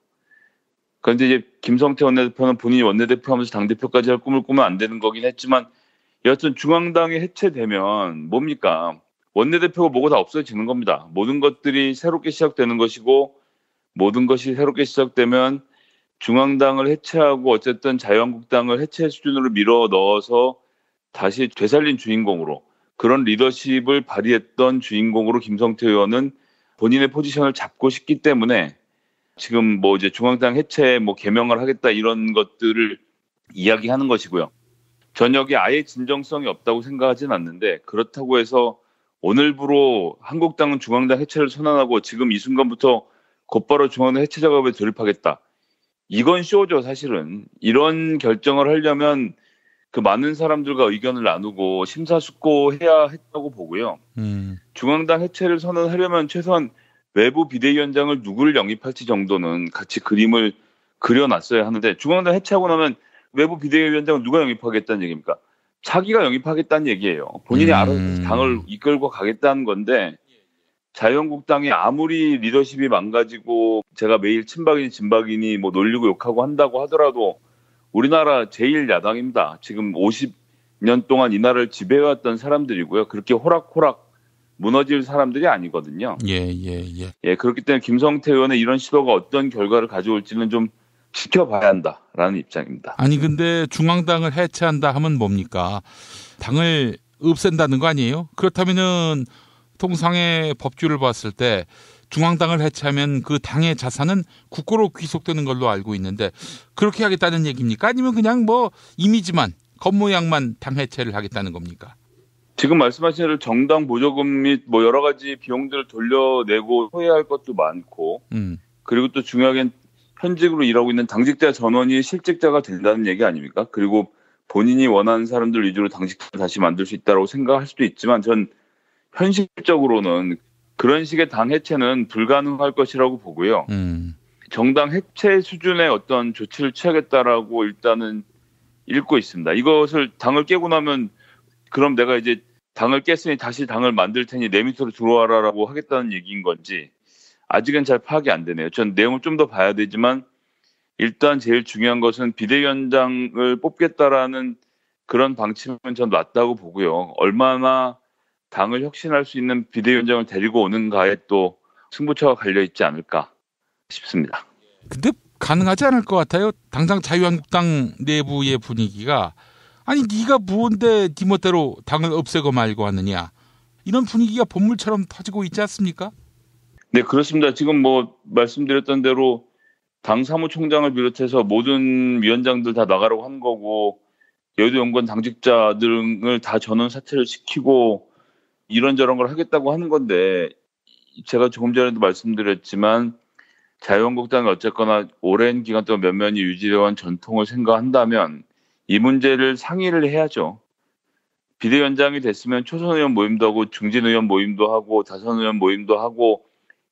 그런데 이제 김성태 원내대표는 본인이 원내대표하면서 당대표까지 할 꿈을 꾸면 안 되는 거긴 했지만 여하튼 중앙당이 해체되면 뭡니까? 원내대표가 뭐고 다 없어지는 겁니다. 모든 것들이 새롭게 시작되는 것이고 모든 것이 새롭게 시작되면 중앙당을 해체하고 어쨌든 자유한국당을 해체 수준으로 밀어 넣어서 다시 되살린 주인공으로 그런 리더십을 발휘했던 주인공으로 김성태 의원은 본인의 포지션을 잡고 싶기 때문에 지금 뭐 이제 중앙당 해체 뭐 개명을 하겠다 이런 것들을 이야기하는 것이고요. 전역에 아예 진정성이 없다고 생각하진 않는데 그렇다고 해서 오늘부로 한국당은 중앙당 해체를 선언하고 지금 이 순간부터 곧바로 중앙당 해체 작업에 돌입하겠다. 이건 쇼죠 사실은. 이런 결정을 하려면 그 많은 사람들과 의견을 나누고 심사숙고해야 했다고 보고요. 중앙당 해체를 선언하려면 최소한 외부 비대위원장을 누구를 영입할지 정도는 같이 그림을 그려놨어야 하는데 중앙당 해체하고 나면 외부 비대위원장을 누가 영입하겠다는 얘기입니까? 자기가 영입하겠다는 얘기예요. 본인이 알아서 당을 이끌고 가겠다는 건데 자유한국당이 아무리 리더십이 망가지고 제가 매일 친박이니 진박이니 뭐 놀리고 욕하고 한다고 하더라도 우리나라 제1야당입니다. 지금 50년 동안 이 나라를 지배해왔던 사람들이고요. 그렇게 호락호락 무너질 사람들이 아니거든요. 예, 그렇기 때문에 김성태 의원의 이런 시도가 어떤 결과를 가져올지는 좀 지켜봐야 한다라는 입장입니다. 아니 근데 중앙당을 해체한다 하면 뭡니까? 당을 없앤다는 거 아니에요? 그렇다면은 통상의 법규를 봤을 때 중앙당을 해체하면 그 당의 자산은 국고로 귀속되는 걸로 알고 있는데 그렇게 하겠다는 얘기입니까? 아니면 그냥 뭐 이미지만 겉모양만 당 해체를 하겠다는 겁니까? 지금 말씀하신 대로 정당 보조금 및 뭐 여러 가지 비용들을 돌려내고 소외할 것도 많고 그리고 또 중요하게 현직으로 일하고 있는 당직자 전원이 실직자가 된다는 얘기 아닙니까? 그리고 본인이 원하는 사람들 위주로 당직자를 다시 만들 수 있다고 생각할 수도 있지만 전 현실적으로는 그런 식의 당 해체는 불가능할 것이라고 보고요. 정당 해체 수준의 어떤 조치를 취하겠다라고 일단은 읽고 있습니다. 이것을 당을 깨고 나면 그럼 내가 이제 당을 깼으니 다시 당을 만들 테니 내 밑으로 들어와라라고 하겠다는 얘기인 건지 아직은 잘 파악이 안 되네요. 전 내용을 좀 더 봐야 되지만 일단 제일 중요한 것은 비대위원장을 뽑겠다라는 그런 방침은 전 맞다고 보고요. 얼마나 당을 혁신할 수 있는 비대위원장을 데리고 오는가에 또 승부처가 갈려있지 않을까 싶습니다. 근데 가능하지 않을 것 같아요. 당장 자유한국당 내부의 분위기가 아니 네가 무언데 네 멋대로 당을 없애고 말고 하느냐 이런 분위기가 본물처럼 터지고 있지 않습니까? 네, 그렇습니다. 지금 뭐 말씀드렸던 대로 당 사무총장을 비롯해서 모든 위원장들 다 나가라고 한 거고 여의도 연구원 당직자 등을 다 전원 사퇴를 시키고 이런저런 걸 하겠다고 하는 건데 제가 조금 전에도 말씀드렸지만 자유한국당이 어쨌거나 오랜 기간 동안 면면이 유지해온 전통을 생각한다면 이 문제를 상의를 해야죠. 비대위원장이 됐으면 초선 의원 모임도 하고 중진 의원 모임도 하고 다선 의원 모임도 하고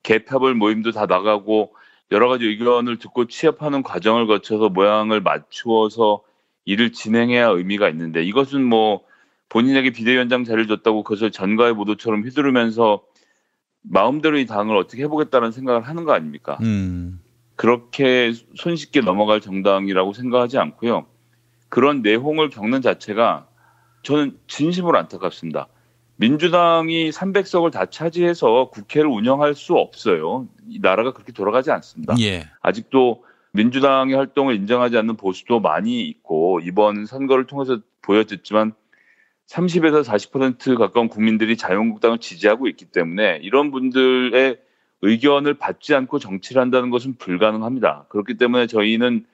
개표별 모임도 다 나가고 여러 가지 의견을 듣고 취합하는 과정을 거쳐서 모양을 맞추어서 일을 진행해야 의미가 있는데 이것은 뭐 본인에게 비대위원장 자리를 줬다고 그것을 전가의 보도처럼 휘두르면서 마음대로 이 당을 어떻게 해보겠다는 생각을 하는 거 아닙니까? 그렇게 손쉽게 넘어갈 정당이라고 생각하지 않고요. 그런 내홍을 겪는 자체가 저는 진심으로 안타깝습니다. 민주당이 300석을 다 차지해서 국회를 운영할 수 없어요. 이 나라가 그렇게 돌아가지 않습니다. 예. 아직도 민주당의 활동을 인정하지 않는 보수도 많이 있고 이번 선거를 통해서 보여졌지만 30에서 40% 가까운 국민들이 자유한국당을 지지하고 있기 때문에 이런 분들의 의견을 받지 않고 정치를 한다는 것은 불가능합니다. 그렇기 때문에 저희는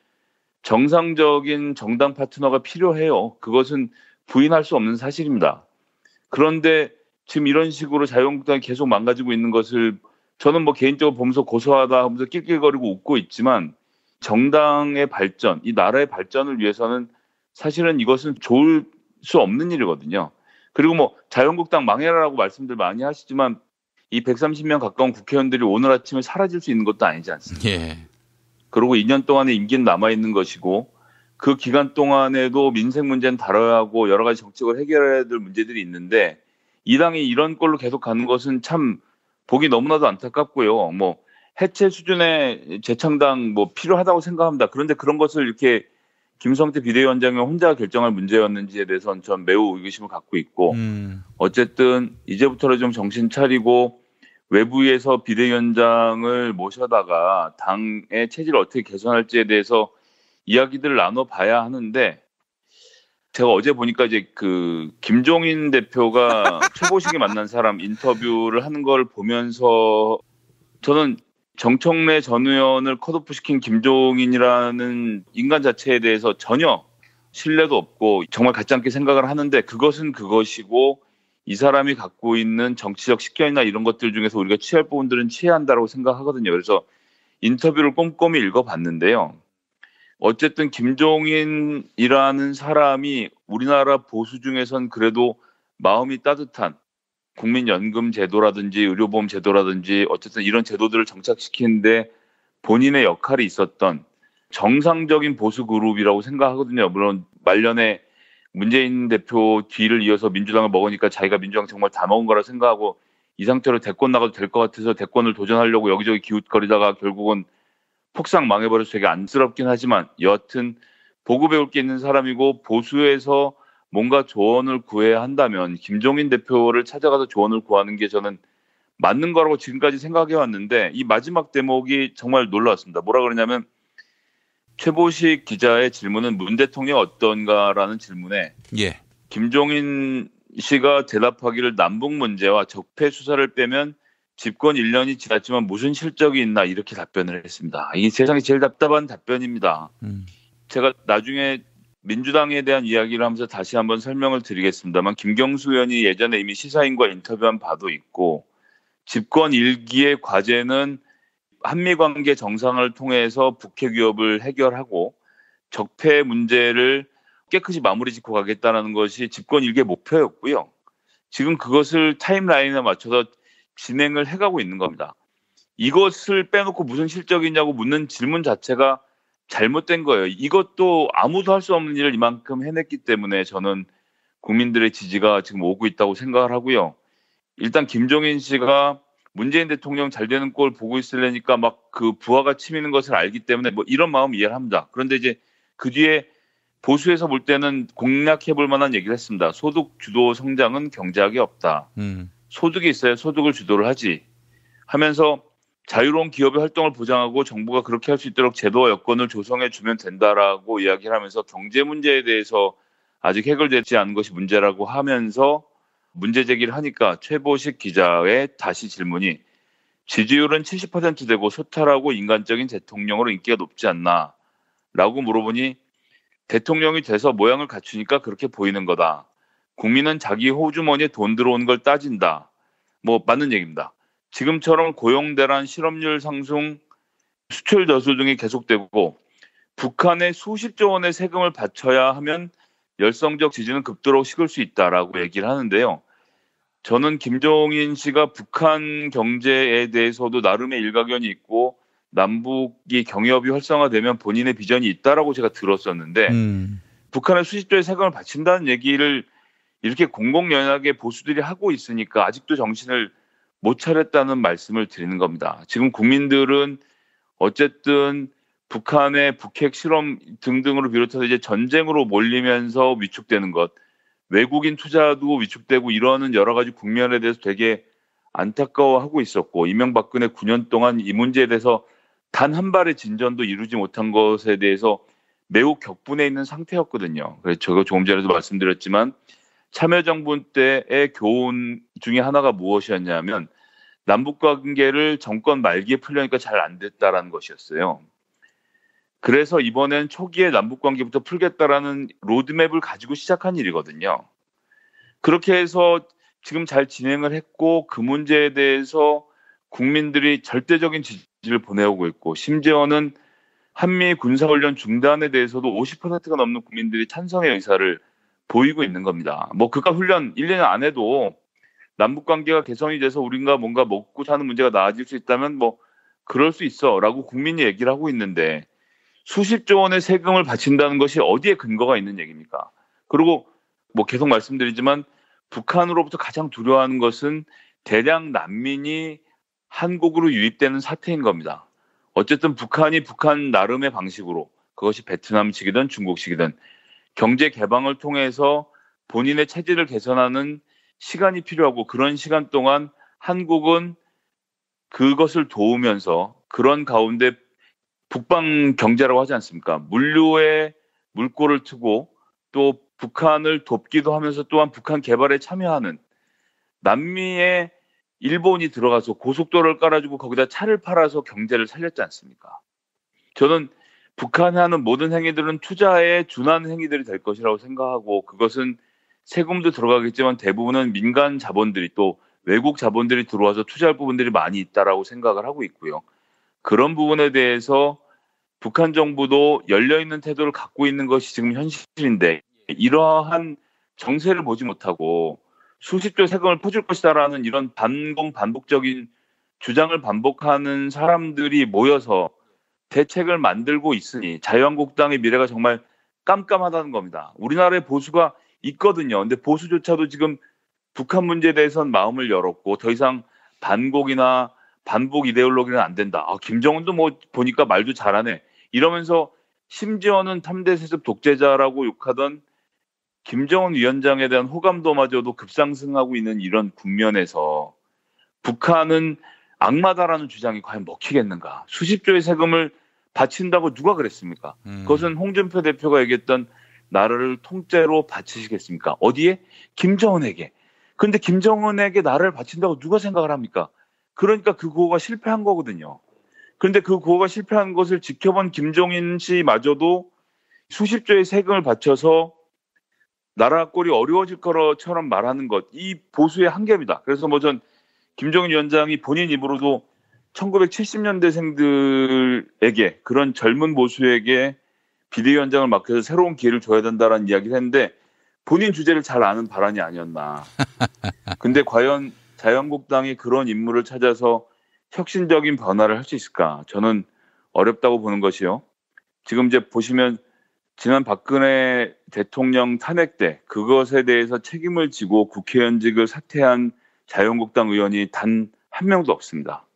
정상적인 정당 파트너가 필요해요. 그것은 부인할 수 없는 사실입니다. 그런데 지금 이런 식으로 자유한국당이 계속 망가지고 있는 것을 저는 뭐 개인적으로 보면서 고소하다 하면서 낄낄거리고 웃고 있지만 정당의 발전, 이 나라의 발전을 위해서는 사실은 이것은 좋을 수 없는 일이거든요. 그리고 뭐 자유한국당 망해라라고 말씀들 많이 하시지만 이 130명 가까운 국회의원들이 오늘 아침에 사라질 수 있는 것도 아니지 않습니까? 예. 그리고 2년 동안의 임기는 남아있는 것이고 그 기간 동안에도 민생 문제는 다뤄야 하고 여러 가지 정책을 해결해야 될 문제들이 있는데 이 당이 이런 꼴로 계속 가는 것은 참 보기 너무나도 안타깝고요. 뭐 해체 수준의 재창당 뭐 필요하다고 생각합니다. 그런데 그런 것을 이렇게 김성태 비대위원장이 혼자 결정할 문제였는지에 대해서는 전 매우 의구심을 갖고 있고 어쨌든 이제부터는 좀 정신 차리고 외부에서 비대위원장을 모셔다가 당의 체질을 어떻게 개선할지에 대해서 이야기들을 나눠봐야 하는데 제가 어제 보니까 이제 그 김종인 대표가 최보식이 만난 사람 인터뷰를 하는 걸 보면서 저는 정청래 전 의원을 컷오프시킨 김종인이라는 인간 자체에 대해서 전혀 신뢰도 없고 정말 같지 않게 생각을 하는데 그것은 그것이고 이 사람이 갖고 있는 정치적 식견이나 이런 것들 중에서 우리가 취할 부분들은 취해야 한다고 생각하거든요. 그래서 인터뷰를 꼼꼼히 읽어봤는데요. 어쨌든 김종인이라는 사람이 우리나라 보수 중에선 그래도 마음이 따뜻한 국민연금 제도라든지 의료보험 제도라든지 어쨌든 이런 제도들을 정착시키는데 본인의 역할이 있었던 정상적인 보수 그룹이라고 생각하거든요. 물론 말년에 문재인 대표 뒤를 이어서 민주당을 먹으니까 자기가 민주당 정말 다 먹은 거라 생각하고 이 상태로 대권 나가도 될 것 같아서 대권을 도전하려고 여기저기 기웃거리다가 결국은 폭삭 망해버려서 되게 안쓰럽긴 하지만 여하튼 보고 배울 게 있는 사람이고 보수에서 뭔가 조언을 구해야 한다면 김종인 대표를 찾아가서 조언을 구하는 게 저는 맞는 거라고 지금까지 생각해 왔는데 이 마지막 대목이 정말 놀라웠습니다. 뭐라 그러냐면 최보식 기자의 질문은 문 대통령 어떤가라는 질문에 예. 김종인 씨가 대답하기를 남북 문제와 적폐 수사를 빼면 집권 1년이 지났지만 무슨 실적이 있나 이렇게 답변을 했습니다. 이게 세상에 제일 답답한 답변입니다. 제가 나중에 민주당에 대한 이야기를 하면서 다시 한번 설명을 드리겠습니다만 김경수 의원이 예전에 이미 시사인과 인터뷰한 바도 있고 집권 1기의 과제는 한미관계 정상을 통해서 북핵 위협을 해결하고 적폐 문제를 깨끗이 마무리 짓고 가겠다는 것이 집권 1기의 목표였고요. 지금 그것을 타임라인에 맞춰서 진행을 해가고 있는 겁니다. 이것을 빼놓고 무슨 실적이 있냐고 묻는 질문 자체가 잘못된 거예요. 이것도 아무도 할 수 없는 일을 이만큼 해냈기 때문에 저는 국민들의 지지가 지금 오고 있다고 생각을 하고요. 일단 김종인 씨가 문재인 대통령 잘 되는 꼴 보고 있으려니까 막 그 부하가 치미는 것을 알기 때문에 뭐 이런 마음 이해를 합니다. 그런데 이제 그 뒤에 보수에서 볼 때는 공략해 볼 만한 얘기를 했습니다. 소득 주도 성장은 경제학이 없다. 소득이 있어야 소득을 주도를 하지 하면서 자유로운 기업의 활동을 보장하고 정부가 그렇게 할 수 있도록 제도와 여건을 조성해 주면 된다라고 이야기를 하면서 경제 문제에 대해서 아직 해결되지 않은 것이 문제라고 하면서 문제 제기를 하니까 최보식 기자의 다시 질문이 지지율은 70% 되고 소탈하고 인간적인 대통령으로 인기가 높지 않나 라고 물어보니 대통령이 돼서 모양을 갖추니까 그렇게 보이는 거다. 국민은 자기 호주머니에 돈 들어오는 걸 따진다. 뭐 맞는 얘기입니다. 지금처럼 고용 대란, 실업률 상승, 수출 저수 등이 계속되고 북한에 수십조 원의 세금을 바쳐야 하면 열성적 지지는 극도로 식을 수 있다라고 얘기를 하는데요. 저는 김종인 씨가 북한 경제에 대해서도 나름의 일가견이 있고 남북이 경협이 활성화되면 본인의 비전이 있다라고 제가 들었었는데 북한에 수십조의 세금을 바친다는 얘기를 이렇게 공공연하게 보수들이 하고 있으니까 아직도 정신을 못 차렸다는 말씀을 드리는 겁니다. 지금 국민들은 어쨌든 북한의 북핵 실험 등등으로 비롯해서 이제 전쟁으로 몰리면서 위축되는 것, 외국인 투자도 위축되고 이러는 여러 가지 국면에 대해서 되게 안타까워하고 있었고 이명박근혜 9년 동안 이 문제에 대해서 단 한 발의 진전도 이루지 못한 것에 대해서 매우 격분해 있는 상태였거든요. 그래서 제가 조금 전에도 말씀드렸지만 참여정부 때의 교훈 중에 하나가 무엇이었냐면 남북관계를 정권 말기에 풀려니까 잘 안 됐다라는 것이었어요. 그래서 이번엔 초기에 남북관계부터 풀겠다라는 로드맵을 가지고 시작한 일이거든요. 그렇게 해서 지금 잘 진행을 했고 그 문제에 대해서 국민들이 절대적인 지지를 보내오고 있고 심지어는 한미 군사훈련 중단에 대해서도 50%가 넘는 국민들이 찬성의 의사를 보이고 있는 겁니다. 뭐 그깟 훈련 1년 안 해도 남북관계가 개선이 돼서 우리가 뭔가 먹고 사는 문제가 나아질 수 있다면 뭐 그럴 수 있어라고 국민이 얘기를 하고 있는데 수십조 원의 세금을 바친다는 것이 어디에 근거가 있는 얘기입니까? 그리고 뭐 계속 말씀드리지만 북한으로부터 가장 두려워하는 것은 대량 난민이 한국으로 유입되는 사태인 겁니다. 어쨌든 북한이 북한 나름의 방식으로 그것이 베트남식이든 중국식이든 경제 개방을 통해서 본인의 체질을 개선하는 시간이 필요하고 그런 시간 동안 한국은 그것을 도우면서 그런 가운데 북방 경제라고 하지 않습니까? 물류에 물꼬를 트고 또 북한을 돕기도 하면서 또한 북한 개발에 참여하는 남미에 일본이 들어가서 고속도로를 깔아주고 거기다 차를 팔아서 경제를 살렸지 않습니까? 저는 북한이 하는 모든 행위들은 투자에 준하는 행위들이 될 것이라고 생각하고 그것은 세금도 들어가겠지만 대부분은 민간 자본들이 또 외국 자본들이 들어와서 투자할 부분들이 많이 있다라고 생각을 하고 있고요. 그런 부분에 대해서 북한 정부도 열려있는 태도를 갖고 있는 것이 지금 현실인데 이러한 정세를 보지 못하고 수십조 세금을 퍼줄 것이다라는 이런 반복적인 주장을 반복하는 사람들이 모여서 대책을 만들고 있으니 자유한국당의 미래가 정말 깜깜하다는 겁니다. 우리나라에 보수가 있거든요. 근데 보수조차도 지금 북한 문제에 대해서는 마음을 열었고 더 이상 반곡이나 반복 이데올로기는 안 된다. 김정은도 뭐 보니까 말도 잘하네. 이러면서 심지어는 3대 세습 독재자라고 욕하던 김정은 위원장에 대한 호감도마저도 급상승하고 있는 이런 국면에서 북한은 악마다라는 주장이 과연 먹히겠는가? 수십조의 세금을 바친다고 누가 그랬습니까? 그것은 홍준표 대표가 얘기했던 나라를 통째로 바치시겠습니까? 어디에? 김정은에게. 그런데 김정은에게 나라를 바친다고 누가 생각을 합니까? 그러니까 그 구호가 실패한 거거든요. 그런데 그 구호가 실패한 것을 지켜본 김종인 씨마저도 수십조의 세금을 바쳐서 나라 꼴이 어려워질 것처럼 말하는 것, 이 보수의 한계입니다. 그래서 뭐 전 김정인 위원장이 본인 입으로도 1970년대생들에게 그런 젊은 보수에게 비대위원장을 맡겨서 새로운 기회를 줘야 된다라는 이야기를 했는데 본인 주제를 잘 아는 발언이 아니었나. 근데 과연 자유한국당이 그런 인물을 찾아서 혁신적인 변화를 할 수 있을까? 저는 어렵다고 보는 것이요. 지금 이제 보시면 지난 박근혜 대통령 탄핵 때 그것에 대해서 책임을 지고 국회의원직을 사퇴한 자유한국당 의원이 단 한 명도 없습니다.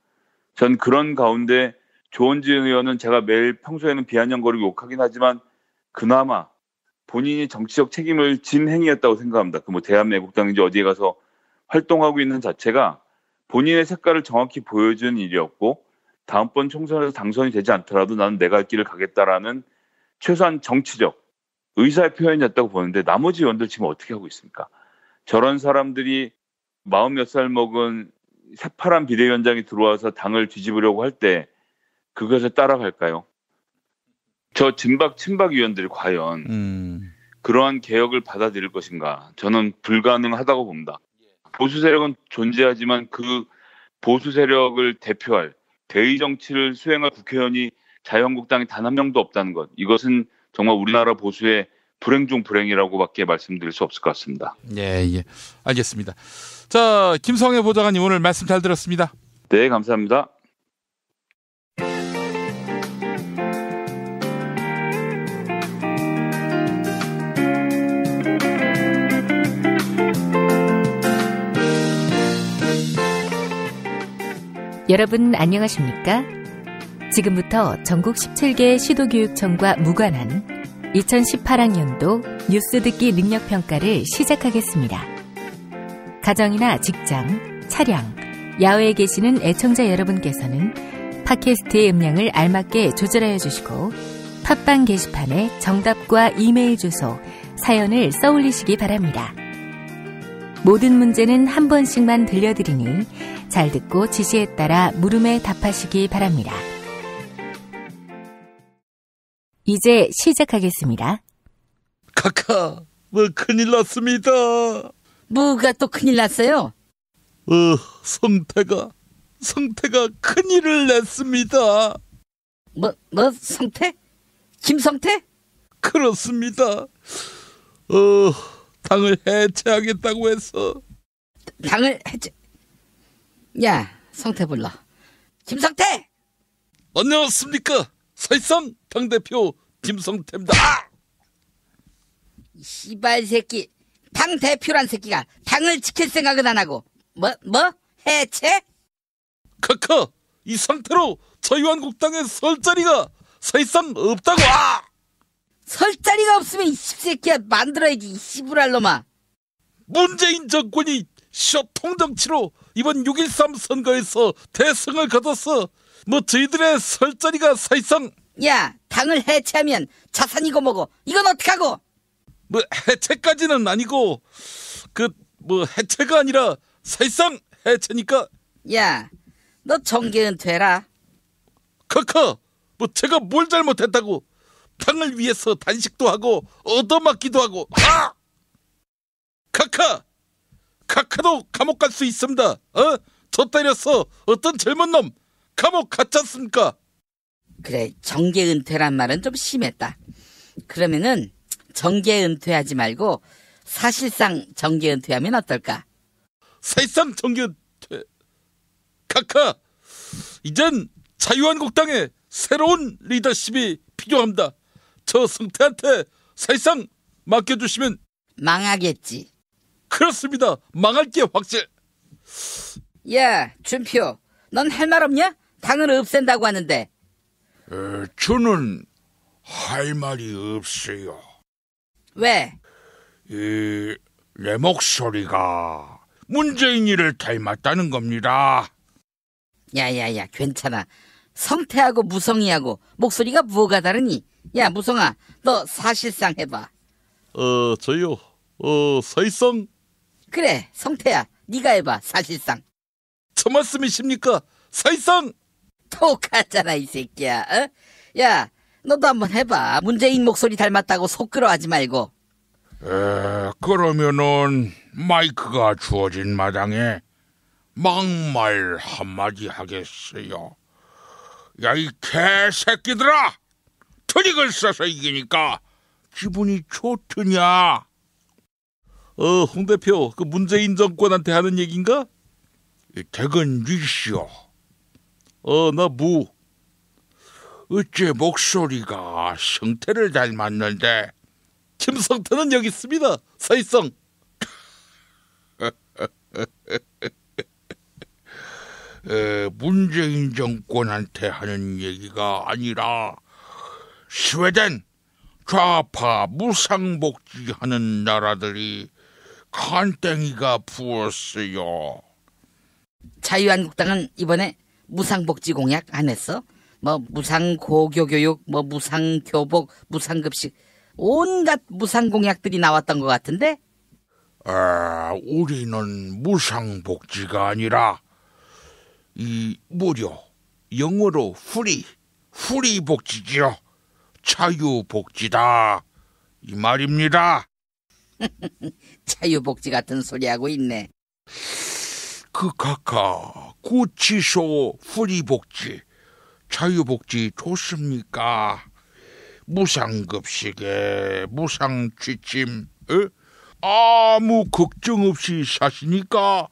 전 그런 가운데 조원진 의원은 제가 매일 평소에는 비아냥거리고 욕하긴 하지만 그나마 본인이 정치적 책임을 진 행위였다고 생각합니다. 그 뭐 대한민국당인지 어디에 가서 활동하고 있는 자체가 본인의 색깔을 정확히 보여준 일이었고 다음번 총선에서 당선이 되지 않더라도 나는 내가 할 길을 가겠다라는 최소한 정치적 의사의 표현이었다고 보는데 나머지 의원들 지금 어떻게 하고 있습니까? 저런 사람들이 40몇 먹은 새파란 비대위원장이 들어와서 당을 뒤집으려고 할 때 그것에 따라갈까요? 저 진박 친박 의원들이 과연 그러한 개혁을 받아들일 것인가? 저는 불가능하다고 봅니다. 보수 세력은 존재하지만 그 보수 세력을 대표할 대의 정치를 수행할 국회의원이 자유한국당이 단 한 명도 없다는 것. 이것은 정말 우리나라 보수의 불행 중 불행이라고밖에 말씀드릴 수 없을 것 같습니다. 예, 알겠습니다. 자, 김성회 보좌관님 오늘 말씀 잘 들었습니다. 네, 감사합니다. 여러분 안녕하십니까? 지금부터 전국 17개 시도교육청과 무관한 2018학년도 뉴스 듣기 능력 평가를 시작하겠습니다. 가정이나 직장, 차량, 야외에 계시는 애청자 여러분께서는 팟캐스트의 음량을 알맞게 조절하여 주시고 팟빵 게시판에 정답과 이메일 주소, 사연을 써올리시기 바랍니다. 모든 문제는 한 번씩만 들려드리니 잘 듣고 지시에 따라 물음에 답하시기 바랍니다. 이제 시작하겠습니다. 카카, 큰일 났습니다. 뭐가 또 큰일 났어요? 성태가 큰일을 냈습니다. 성태? 김성태? 그렇습니다. 당을 해체하겠다고 해서. 당을 해체? 야, 성태 불러. 김성태! 안녕하십니까. 사실상 당대표 김성태입니다. 씨발 새끼. 당대표란 새끼가 당을 지킬 생각은 안 하고 해체? 카카, 이 상태로 자유한국당에 설 자리가 사실상 없다고. 설 자리가 없으면 이 씹새끼야 만들어야지, 이 씨부랄 놈아. 문재인 정권이 쇼통정치로 이번 6.13 선거에서 대승을 거뒀어. 저희들의 설 자리가 사실상. 야, 당을 해체하면 자산이고 뭐고 이건 어떡하고? 해체까지는 아니고 해체가 아니라 사실상 해체니까. 야, 너 정계 은퇴라. 카카, 제가 뭘 잘못했다고. 당을 위해서 단식도 하고 얻어맞기도 하고. 카카도 감옥 갈 수 있습니다. 저 때려서 어떤 젊은 놈 감옥 갔지 않습니까? 그래, 정계 은퇴란 말은 좀 심했다. 그러면은 정계 은퇴하지 말고 사실상 정계 은퇴하면 어떨까? 사실상 정계 은퇴. 카카, 이젠 자유한국당에 새로운 리더십이 필요합니다. 저 성태한테 사실상 맡겨주시면. 망하겠지. 그렇습니다. 망할 게 확실. 야, 준표, 넌 할 말 없냐? 당을 없앤다고 하는데. 저는 할 말이 없어요. 왜? 내 목소리가 문재인이를 닮았다는 겁니다. 야야야, 괜찮아. 성태하고 무성이하고 목소리가 뭐가 다르니? 야, 무성아, 너 사실상 해봐. 저요? 사실상? 그래, 성태야, 네가 해봐, 사실상. 저 말씀이십니까? 사실상? 똑같잖아, 이 새끼야. 야, 너도 한번 해봐. 문재인 목소리 닮았다고 속끓어하지 말고. 그러면은 마이크가 주어진 마당에 막말 한마디 하겠어요. 야, 이 개새끼들아! 트릭을 써서 이기니까 기분이 좋더냐? 홍 대표, 문재인 정권한테 하는 얘기인가? 퇴근이시오. 나 무. 어째 목소리가 성태를 닮았는데. 김성태는 여기 있습니다. 사실상. 문재인 정권한테 하는 얘기가 아니라 스웨덴 좌파 무상복지하는 나라들이 간땡이가 부었어요. 자유한국당은 이번에 무상복지 공약 안 했어? 무상고교교육, 무상교복, 무상급식, 온갖 무상공약들이 나왔던 것 같은데? 우리는 무상복지가 아니라 무료, 영어로 프리 복지죠. 자유복지다 이 말입니다. 자유복지 같은 소리 하고 있네. 카카, 구치소 프리복지, 자유복지 좋습니까? 무상급식에 무상취침, 아무 걱정 없이 사시니까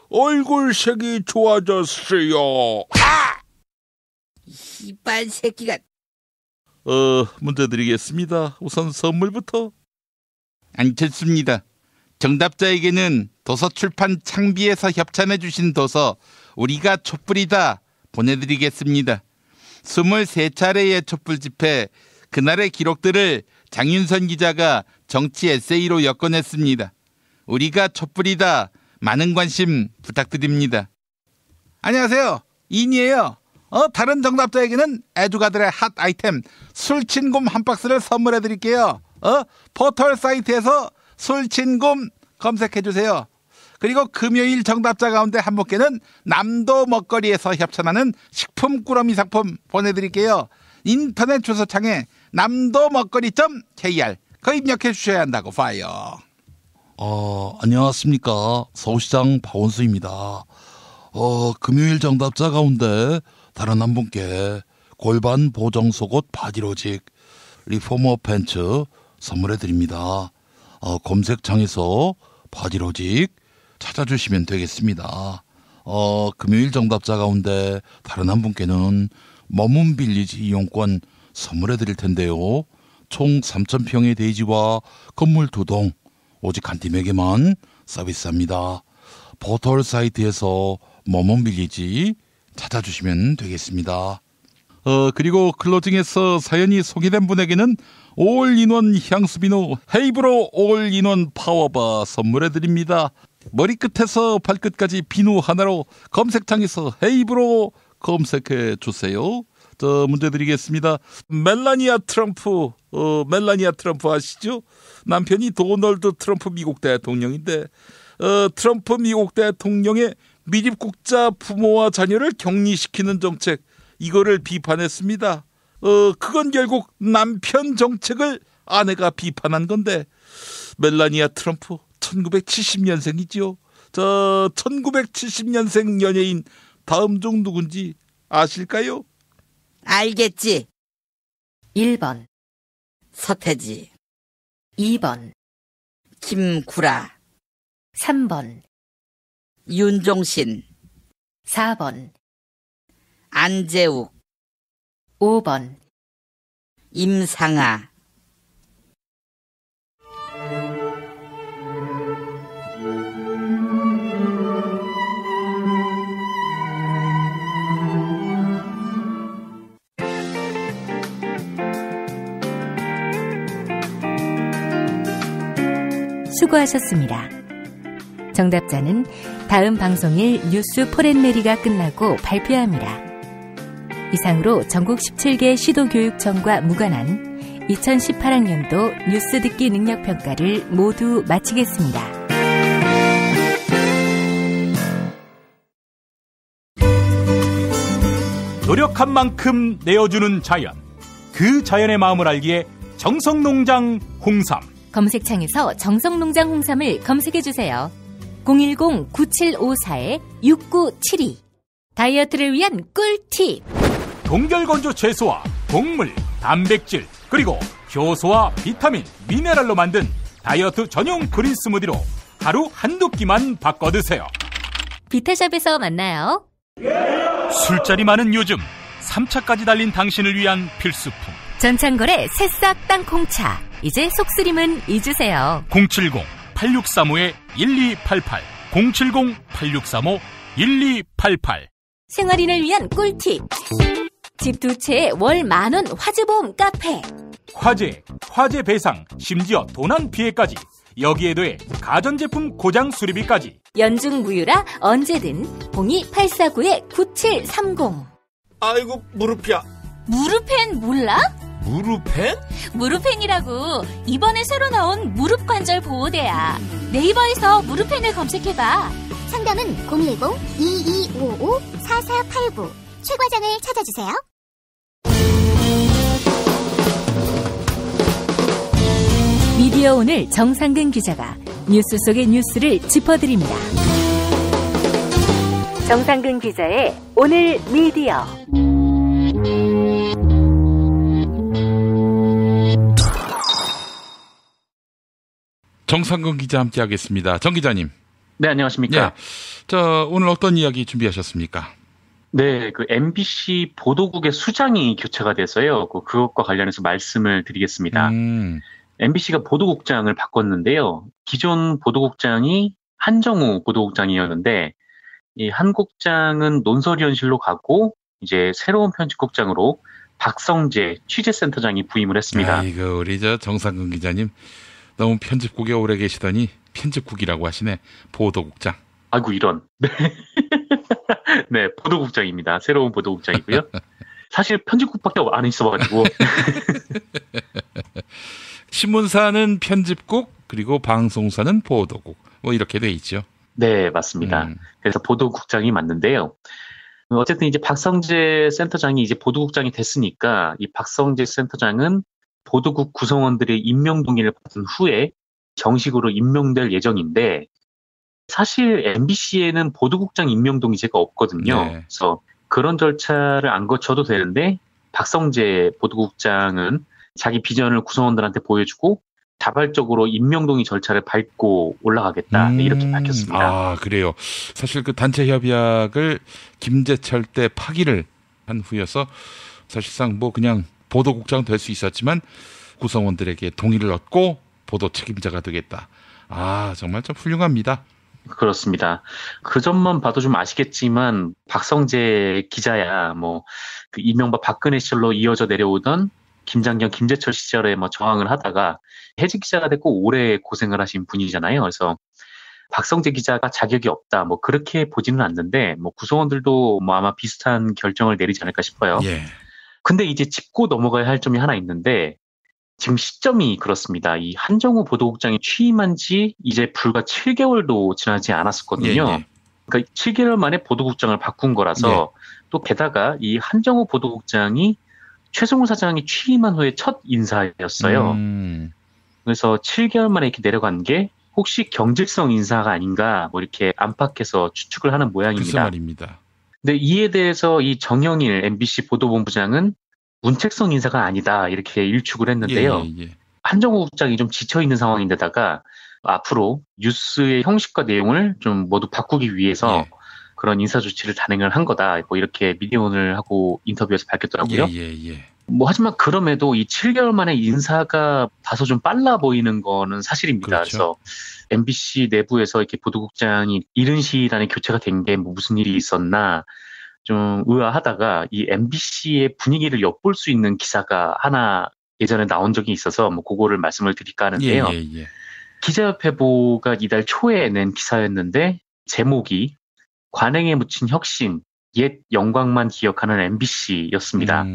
얼굴색이 좋아졌어요. 이빨 새끼가. 문제 드리겠습니다. 우선 선물부터. 안겠습니다. 정답자에게는 도서출판 창비에서 협찬해 주신 도서 우리가 촛불이다 보내드리겠습니다. 23차례의 촛불 집회, 그날의 기록들을 장윤선 기자가 정치 에세이로 엮어냈습니다. 우리가 촛불이다. 많은 관심 부탁드립니다. 안녕하세요. 인이에요. 다른 정답자에게는 애주가들의 핫 아이템 술친곰 한 박스를 선물해드릴게요. 포털 사이트에서 술친곰 검색해주세요. 그리고 금요일 정답자 가운데 한 분께는 남도 먹거리에서 협찬하는 식품 꾸러미 상품 보내드릴게요. 인터넷 주소창에 남도먹거리.kr 그 입력해 주셔야 한다고 봐요. 안녕하십니까. 서울시장 박원수입니다. 금요일 정답자 가운데 다른 한 분께 골반 보정 속옷 바디로직 리포머 팬츠 선물해 드립니다. 검색창에서 바디로직 찾아주시면 되겠습니다. 금요일 정답자 가운데 다른 한 분께는 머문 빌리지 이용권 선물해 드릴 텐데요. 총 3,000평의 대지와 건물 2동 오직 한 팀에게만 서비스합니다. 포털 사이트에서 머문 빌리지 찾아주시면 되겠습니다. 그리고 클로징에서 사연이 소개된 분에게는 올인원 향수비누 헤이브로 올인원 파워바 선물해드립니다. 머리끝에서 발끝까지 비누 하나로 검색창에서 헤이브로 검색해주세요. 문제 드리겠습니다. 멜라니아 트럼프 아시죠? 남편이 도널드 트럼프 미국 대통령인데 트럼프 미국 대통령의 미입국자 부모와 자녀를 격리시키는 정책 이거를 비판했습니다. 그건 결국 남편 정책을 아내가 비판한 건데 멜라니아 트럼프 1970년생이죠. 1970년생 연예인 다음 중 누군지 아실까요? 알겠지. 1번 서태지, 2번 김구라, 3번 윤종신, 4번 안재욱, 5번 임상아. 수고하셨습니다. 정답자는 다음 방송일 뉴스 포렌메리가 끝나고 발표합니다. 이상으로 전국 17개 시도교육청과 무관한 2018학년도 뉴스 듣기 능력평가를 모두 마치겠습니다. 노력한 만큼 내어주는 자연. 그 자연의 마음을 알기에 정성농장 홍삼. 검색창에서 정성농장 홍삼을 검색해주세요. 010-9754-6972 다이어트를 위한 꿀팁. 동결건조 채소와 곡물, 단백질, 그리고 효소와 비타민, 미네랄로 만든 다이어트 전용 그린 스무디로 하루 한두 끼만 바꿔 드세요. 비타샵에서 만나요. 술자리 많은 요즘 3차까지 달린 당신을 위한 필수품. 전창걸의 새싹 땅콩차. 이제 속쓰림은 잊으세요. 070-8635-1288 070-8635-1288 생활인을 위한 꿀팁. 집 두 채에 월 10,000원 화재보험 카페. 화재 배상, 심지어 도난 피해까지. 여기에 더해 가전제품 고장 수리비까지. 연중 무휴라 언제든 02849-9730. 아이고 무릎이야. 무릎펜 몰라? 무릎펜? 무릎펜이라고 이번에 새로 나온 무릎 관절 보호대야. 네이버에서 무릎펜을 검색해봐. 상담은 010-2255-4489 최 과장을 찾아주세요. 미디어 오늘 정상근 기자가 뉴스 속의 뉴스를 짚어드립니다. 정상근 기자의 오늘 미디어. 정상근 기자 함께하겠습니다. 정 기자님. 네, 안녕하십니까. 오늘 어떤 이야기 준비하셨습니까? 네, MBC 보도국의 수장이 교체가 돼서요. 그것과 관련해서 말씀을 드리겠습니다. MBC가 보도국장을 바꿨는데요. 기존 보도국장이 한정우 보도국장이었는데 이 한 국장은 논설위원실로 가고 이제 새로운 편집국장으로 박성재 취재센터장이 부임을 했습니다. 아이고, 우리 정상근 기자님 너무 편집국에 오래 계시더니 편집국이라고 하시네. 보도국장. 아이고, 이런. 네. 네, 보도국장입니다. 새로운 보도국장이고요. 사실 편집국밖에 안 있어가지고. 신문사는 편집국, 그리고 방송사는 보도국. 뭐 이렇게 돼 있죠. 네, 맞습니다. 그래서 보도국장이 맞는데요. 어쨌든 이제 박성재 센터장이 이제 보도국장이 됐으니까 이 박성재 센터장은 보도국 구성원들의 임명 동의를 받은 후에 정식으로 임명될 예정인데, 사실 MBC에는 보도국장 임명 동의제가 없거든요. 네. 그래서 그런 절차를 안 거쳐도 되는데 박성재 보도국장은 자기 비전을 구성원들한테 보여주고 자발적으로 임명 동의 절차를 밟고 올라가겠다, 이렇게 밝혔습니다. 아, 그래요. 사실 그 단체 협약을 김재철 때 파기를 한 후여서 사실상 뭐 그냥 보도국장 될 수 있었지만 구성원들에게 동의를 얻고 보도 책임자가 되겠다. 아, 정말 좀 훌륭합니다. 그렇습니다. 그 점만 봐도 좀 아시겠지만 박성재 기자야 뭐 그 이명박 박근혜 시절로 이어져 내려오던 김장겸 김재철 시절에 뭐 저항을 하다가 해직 기자가 됐고 오래 고생을 하신 분이잖아요. 그래서 박성재 기자가 자격이 없다, 뭐 그렇게 보지는 않는데 뭐 구성원들도 뭐 아마 비슷한 결정을 내리지 않을까 싶어요. 예. 근데 이제 짚고 넘어가야 할 점이 하나 있는데, 지금 시점이 그렇습니다. 이 한정우 보도국장이 취임한 지 이제 불과 7개월도 지나지 않았었거든요. 예, 예. 그러니까 7개월 만에 보도국장을 바꾼 거라서 예. 또 게다가 이 한정우 보도국장이 최승우 사장이 취임한 후에 첫 인사였어요. 그래서 7개월 만에 이렇게 내려간 게 혹시 경질성 인사가 아닌가 뭐 이렇게 안팎에서 추측을 하는 모양입니다. 글쎄 말입니다. 근데 이에 대해서 이 정영일 MBC 보도본부장은 문책성 인사가 아니다, 이렇게 일축을 했는데요. 예. 한정우 국장이 좀 지쳐있는 상황인데다가 앞으로 뉴스의 형식과 내용을 좀 모두 바꾸기 위해서 예. 그런 인사 조치를 단행을 한 거다, 뭐 이렇게 미디어오늘 하고 인터뷰에서 밝혔더라고요. 뭐 하지만 그럼에도 이 7개월 만에 인사가 다소 좀 빨라 보이는 거는 사실입니다. 그렇죠. 그래서 MBC 내부에서 이렇게 보도국장이 이른 시일 안에 교체가 된 게 뭐 무슨 일이 있었나 좀 의아하다가 이 MBC의 분위기를 엿볼 수 있는 기사가 하나 예전에 나온 적이 있어서 뭐 그거를 말씀을 드릴까 하는데요. 기자협회보가 이달 초에 낸 기사였는데 제목이 관행에 묻힌 혁신, 옛 영광만 기억하는 MBC였습니다.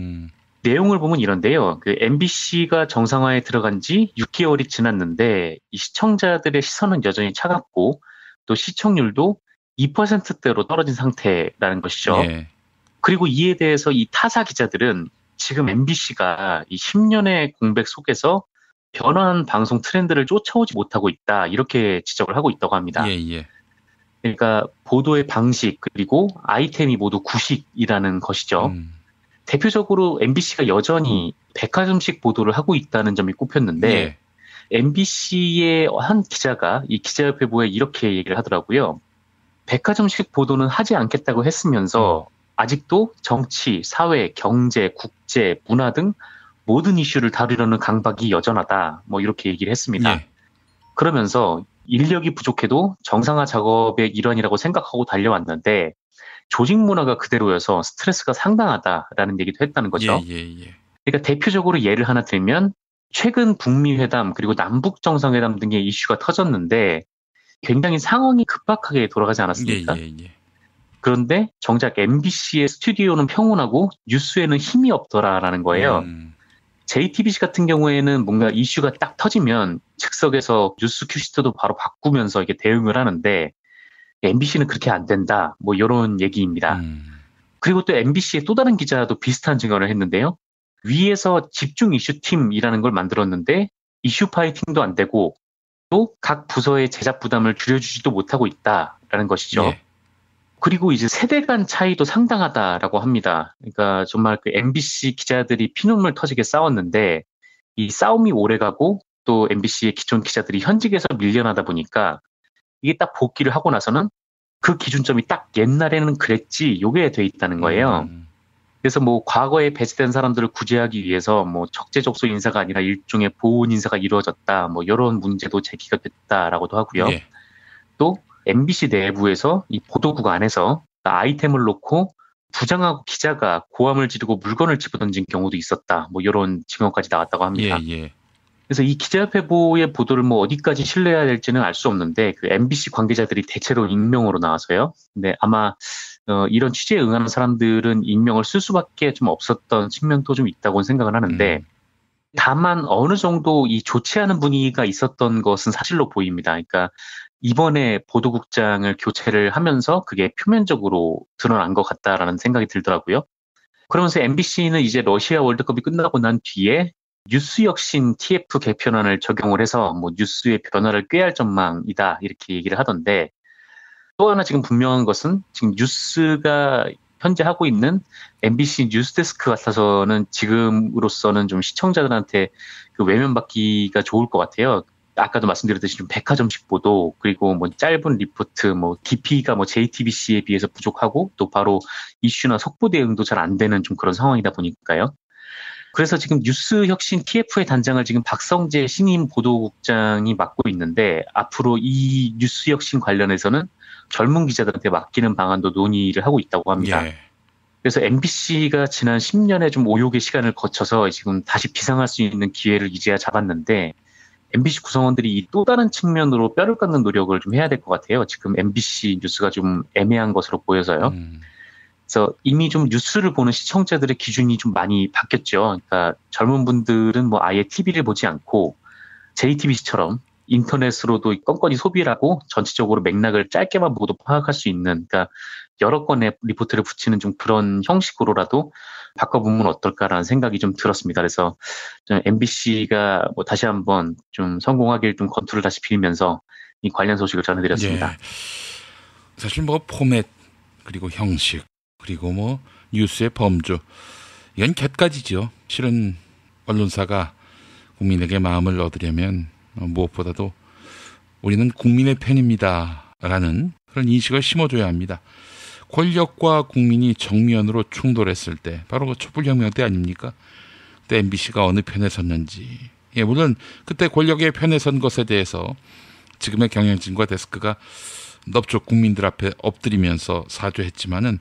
내용을 보면 이런데요. 그 MBC가 정상화에 들어간 지 6개월이 지났는데 이 시청자들의 시선은 여전히 차갑고 또 시청률도 2%대로 떨어진 상태라는 것이죠. 예. 그리고 이에 대해서 이 타사 기자들은 지금 MBC가 이 10년의 공백 속에서 변화한 방송 트렌드를 쫓아오지 못하고 있다, 이렇게 지적을 하고 있다고 합니다. 그러니까 보도의 방식 그리고 아이템이 모두 구식이라는 것이죠. 대표적으로 MBC가 여전히 백화점식 보도를 하고 있다는 점이 꼽혔는데 MBC의 한 기자가 이 기자협회보에 이렇게 얘기를 하더라고요. 백화점식 보도는 하지 않겠다고 했으면서 아직도 정치, 사회, 경제, 국제, 문화 등 모든 이슈를 다루려는 강박이 여전하다, 뭐 이렇게 얘기를 했습니다. 그러면서 인력이 부족해도 정상화 작업의 일환이라고 생각하고 달려왔는데 조직 문화가 그대로여서 스트레스가 상당하다라는 얘기도 했다는 거죠. 그러니까 대표적으로 예를 하나 들면 최근 북미 회담 그리고 남북 정상회담 등의 이슈가 터졌는데 굉장히 상황이 급박하게 돌아가지 않았습니까? 그런데 정작 MBC의 스튜디오는 평온하고 뉴스에는 힘이 없더라라는 거예요. JTBC 같은 경우에는 뭔가 이슈가 딱 터지면 즉석에서 뉴스 큐시트도 바로 바꾸면서 이게 대응을 하는데 MBC는 그렇게 안 된다, 뭐 이런 얘기입니다. 그리고 또 MBC의 또 다른 기자도 비슷한 증언을 했는데요. 위에서 집중 이슈 팀이라는 걸 만들었는데 이슈 파이팅도 안 되고 또 각 부서의 제작 부담을 줄여주지도 못하고 있다라는 것이죠. 그리고 이제 세대 간 차이도 상당하다라고 합니다. 그러니까 정말 그 MBC 기자들이 피눈물 터지게 싸웠는데 이 싸움이 오래가고 또 MBC의 기존 기자들이 현직에서 밀려나다 보니까 이게 딱 복귀를 하고 나서는 그 기준점이 딱 옛날에는 그랬지, 요게 돼 있다는 거예요. 그래서 뭐 과거에 배제된 사람들을 구제하기 위해서 뭐 적재적소 인사가 아니라 일종의 보온 인사가 이루어졌다, 뭐 이런 문제도 제기가 됐다라고도 하고요. 또 MBC 내부에서 이 보도국 안에서 아이템을 놓고 부장하고 기자가 고함을 지르고 물건을 집어던진 경우도 있었다. 뭐 이런 증언까지 나왔다고 합니다. 예. 그래서 이 기자협회보의 보도를 뭐 어디까지 신뢰해야 될지는 알 수 없는데 그 MBC 관계자들이 대체로 익명으로 나와서요. 근데 아마 이런 취재에 응하는 사람들은 익명을 쓸 수밖에 좀 없었던 측면도 좀 있다고 생각을 하는데 다만 어느 정도 이 좋지 않은 분위기가 있었던 것은 사실로 보입니다. 그러니까 이번에 보도국장을 교체를 하면서 그게 표면적으로 드러난 것 같다라는 생각이 들더라고요. 그러면서 MBC는 이제 러시아 월드컵이 끝나고 난 뒤에 뉴스혁신 TF 개편안을 적용을 해서 뭐 뉴스의 변화를 꾀할 전망이다 이렇게 얘기를 하던데 또 하나 지금 분명한 것은 지금 뉴스가 현재 하고 있는 MBC 뉴스데스크 같아서는 지금으로서는 좀 시청자들한테 그 외면받기가 좋을 것 같아요. 아까도 말씀드렸듯이 좀 백화점식 보도 그리고 뭐 짧은 리포트 뭐 깊이가 뭐 JTBC에 비해서 부족하고 또 바로 이슈나 속보 대응도 잘 안 되는 좀 그런 상황이다 보니까요. 그래서 지금 뉴스혁신 TF의 단장을 지금 박성재 신임 보도국장이 맡고 있는데 앞으로 이 뉴스혁신 관련해서는 젊은 기자들한테 맡기는 방안도 논의를 하고 있다고 합니다. 예. 그래서 MBC가 지난 10년의 좀 오욕의 시간을 거쳐서 지금 다시 비상할 수 있는 기회를 이제야 잡았는데 MBC 구성원들이 이 또 다른 측면으로 뼈를 깎는 노력을 좀 해야 될 것 같아요. 지금 MBC 뉴스가 좀 애매한 것으로 보여서요. 그래서 이미 좀 뉴스를 보는 시청자들의 기준이 좀 많이 바뀌었죠. 그러니까 젊은 분들은 뭐 아예 TV를 보지 않고 JTBC처럼 인터넷으로도 건건히 소비를 하고 전체적으로 맥락을 짧게만 보고도 파악할 수 있는 그러니까 여러 건의 리포트를 붙이는 좀 그런 형식으로라도 바꿔보면 어떨까라는 생각이 좀 들었습니다. 그래서 MBC가 뭐 다시 한번 좀 성공하길 좀 건투를 다시 빌면서 이 관련 소식을 전해드렸습니다. 예. 사실 뭐 포맷 그리고 형식 그리고 뭐 뉴스의 범주 이건 곁가지죠. 실은 언론사가 국민에게 마음을 얻으려면 무엇보다도 우리는 국민의 편입니다라는 그런 인식을 심어줘야 합니다. 권력과 국민이 정면으로 충돌했을 때 바로 그 촛불혁명 때 아닙니까? 그때 MBC가 어느 편에 섰는지 물론 그때 권력의 편에 선 것에 대해서 지금의 경영진과 데스크가 넙죽 국민들 앞에 엎드리면서 사죄했지만은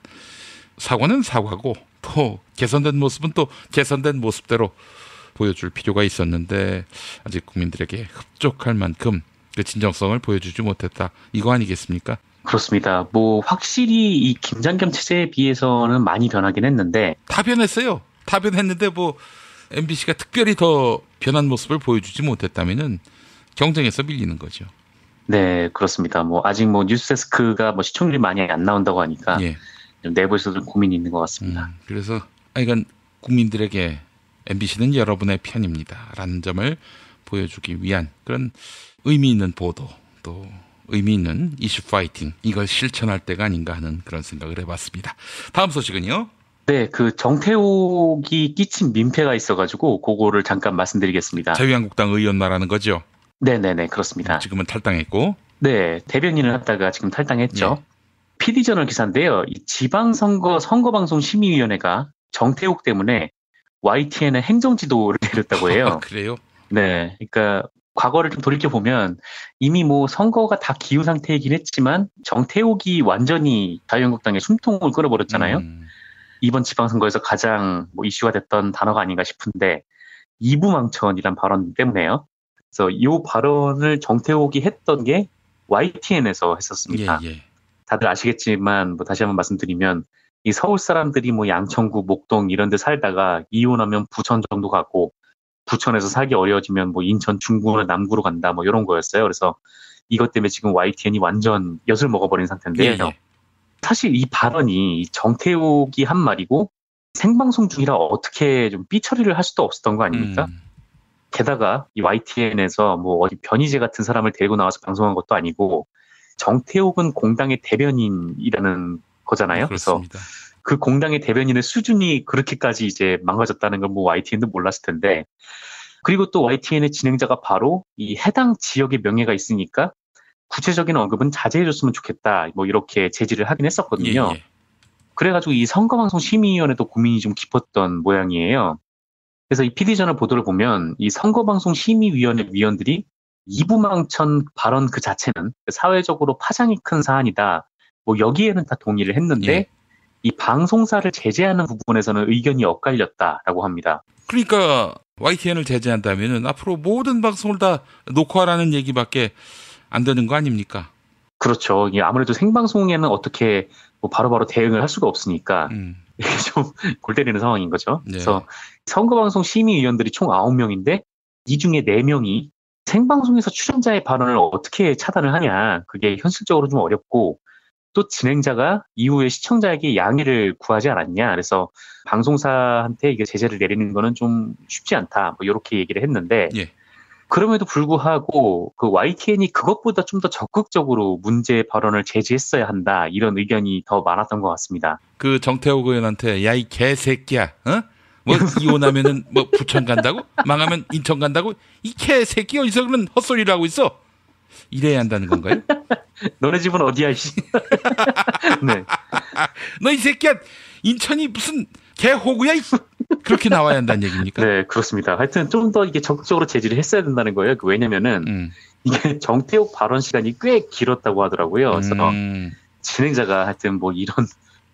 사과는 사과고 또 개선된 모습은 또 개선된 모습대로 보여줄 필요가 있었는데 아직 국민들에게 흡족할 만큼 그 진정성을 보여주지 못했다. 이거 아니겠습니까? 그렇습니다. 뭐 확실히 이 김장겸 체제에 비해서는 많이 변하긴 했는데 다 변했어요. 다 변했는데 뭐 MBC가 특별히 더 변한 모습을 보여주지 못했다면은 경쟁에서 밀리는 거죠. 네, 그렇습니다. 뭐 아직 뭐 뉴스데스크가 뭐 시청률이 많이 안 나온다고 하니까 내부에서도 고민이 있는 것 같습니다. 그래서 이건 국민들에게 MBC는 여러분의 편입니다라는 점을 보여주기 위한 그런 의미 있는 보도 또 의미 있는 이슈 파이팅 이걸 실천할 때가 아닌가 하는 그런 생각을 해봤습니다. 다음 소식은요? 네, 그 정태욱이 끼친 민폐가 있어가지고 그거를 잠깐 말씀드리겠습니다. 자유한국당 의원 말하는 거죠? 네네네, 그렇습니다. 지금은 탈당했고 네, 대변인을 하다가 지금 탈당했죠. PD저널 기사인데요. 이 지방선거 선거방송심의위원회가 정태욱 때문에 YTN의 행정지도를 내렸다고 해요. 그래요? 네, 그러니까 과거를 좀 돌이켜보면 이미 뭐 선거가 다 기우 상태이긴 했지만 정태욱이 완전히 자유한국당의 숨통을 끌어버렸잖아요. 이번 지방선거에서 가장 뭐 이슈가 됐던 단어가 아닌가 싶은데 이부망천이란 발언 때문에요. 그래서 이 발언을 정태욱이 했던 게 YTN에서 했었습니다. 다들 아시겠지만 뭐 다시 한번 말씀드리면 이 서울 사람들이 뭐 양천구, 목동 이런 데 살다가 이혼하면 부천 정도 가고 부천에서 살기 어려워지면 뭐 인천 중구나 남구로 간다 뭐 이런 거였어요. 그래서 이것 때문에 지금 YTN이 완전 엿을 먹어버린 상태인데요. 사실 이 발언이 정태욱이 한 말이고 생방송 중이라 어떻게 좀 삐처리를 할 수도 없었던 거 아닙니까? 게다가 이 YTN에서 뭐 어디 변희재 같은 사람을 데리고 나와서 방송한 것도 아니고 정태욱은 공당의 대변인이라는 거잖아요. 그렇습니다. 그래서 그 공당의 대변인의 수준이 그렇게까지 이제 망가졌다는 걸 뭐 YTN도 몰랐을 텐데 그리고 또 YTN의 진행자가 바로 이 해당 지역의 명예가 있으니까 구체적인 언급은 자제해줬으면 좋겠다 뭐 이렇게 제지를 하긴 했었거든요. 그래가지고 이 선거방송심의위원회도 고민이 좀 깊었던 모양이에요. 그래서 이 PD저널 보도를 보면 이 선거방송심의위원회 위원들이 이부망천 발언 그 자체는 사회적으로 파장이 큰 사안이다. 뭐 여기에는 다 동의를 했는데 이 방송사를 제재하는 부분에서는 의견이 엇갈렸다라고 합니다. 그러니까 YTN을 제재한다면은 앞으로 모든 방송을 다 녹화하라는 얘기밖에 안 되는 거 아닙니까? 그렇죠. 아무래도 생방송에는 어떻게 뭐 바로바로 대응을 할 수가 없으니까 이게 좀 골 때리는 상황인 거죠. 네. 그래서 선거방송 심의위원들이 총 9명인데 이 중에 4명이 생방송에서 출연자의 발언을 어떻게 차단을 하냐, 그게 현실적으로 좀 어렵고, 또 진행자가 이후에 시청자에게 양해를 구하지 않았냐, 그래서 방송사한테 이게 제재를 내리는 거는 좀 쉽지 않다, 뭐 이렇게 얘기를 했는데, 예. 그럼에도 불구하고 그 YTN이 그것보다 좀 더 적극적으로 문제 발언을 제지했어야 한다, 이런 의견이 더 많았던 것 같습니다. 그 정태욱 의원한테 야 이 개새끼야, 어? 뭐 이혼하면은 뭐 부천 간다고? 망하면 인천 간다고? 이 개새끼 어디서 그런 헛소리를 하고 있어? 이래야 한다는 건가요? 너네 집은 어디야, 씨? 네. 너 이 새끼야, 인천이 무슨 개호구야? 그렇게 나와야 한다는 얘기입니까? 네, 그렇습니다. 하여튼 좀 더 이게 적극적으로 제지를 했어야 된다는 거예요. 왜냐면은 이게 정태욱 발언 시간이 꽤 길었다고 하더라고요. 그래서 진행자가 하여튼 뭐 이런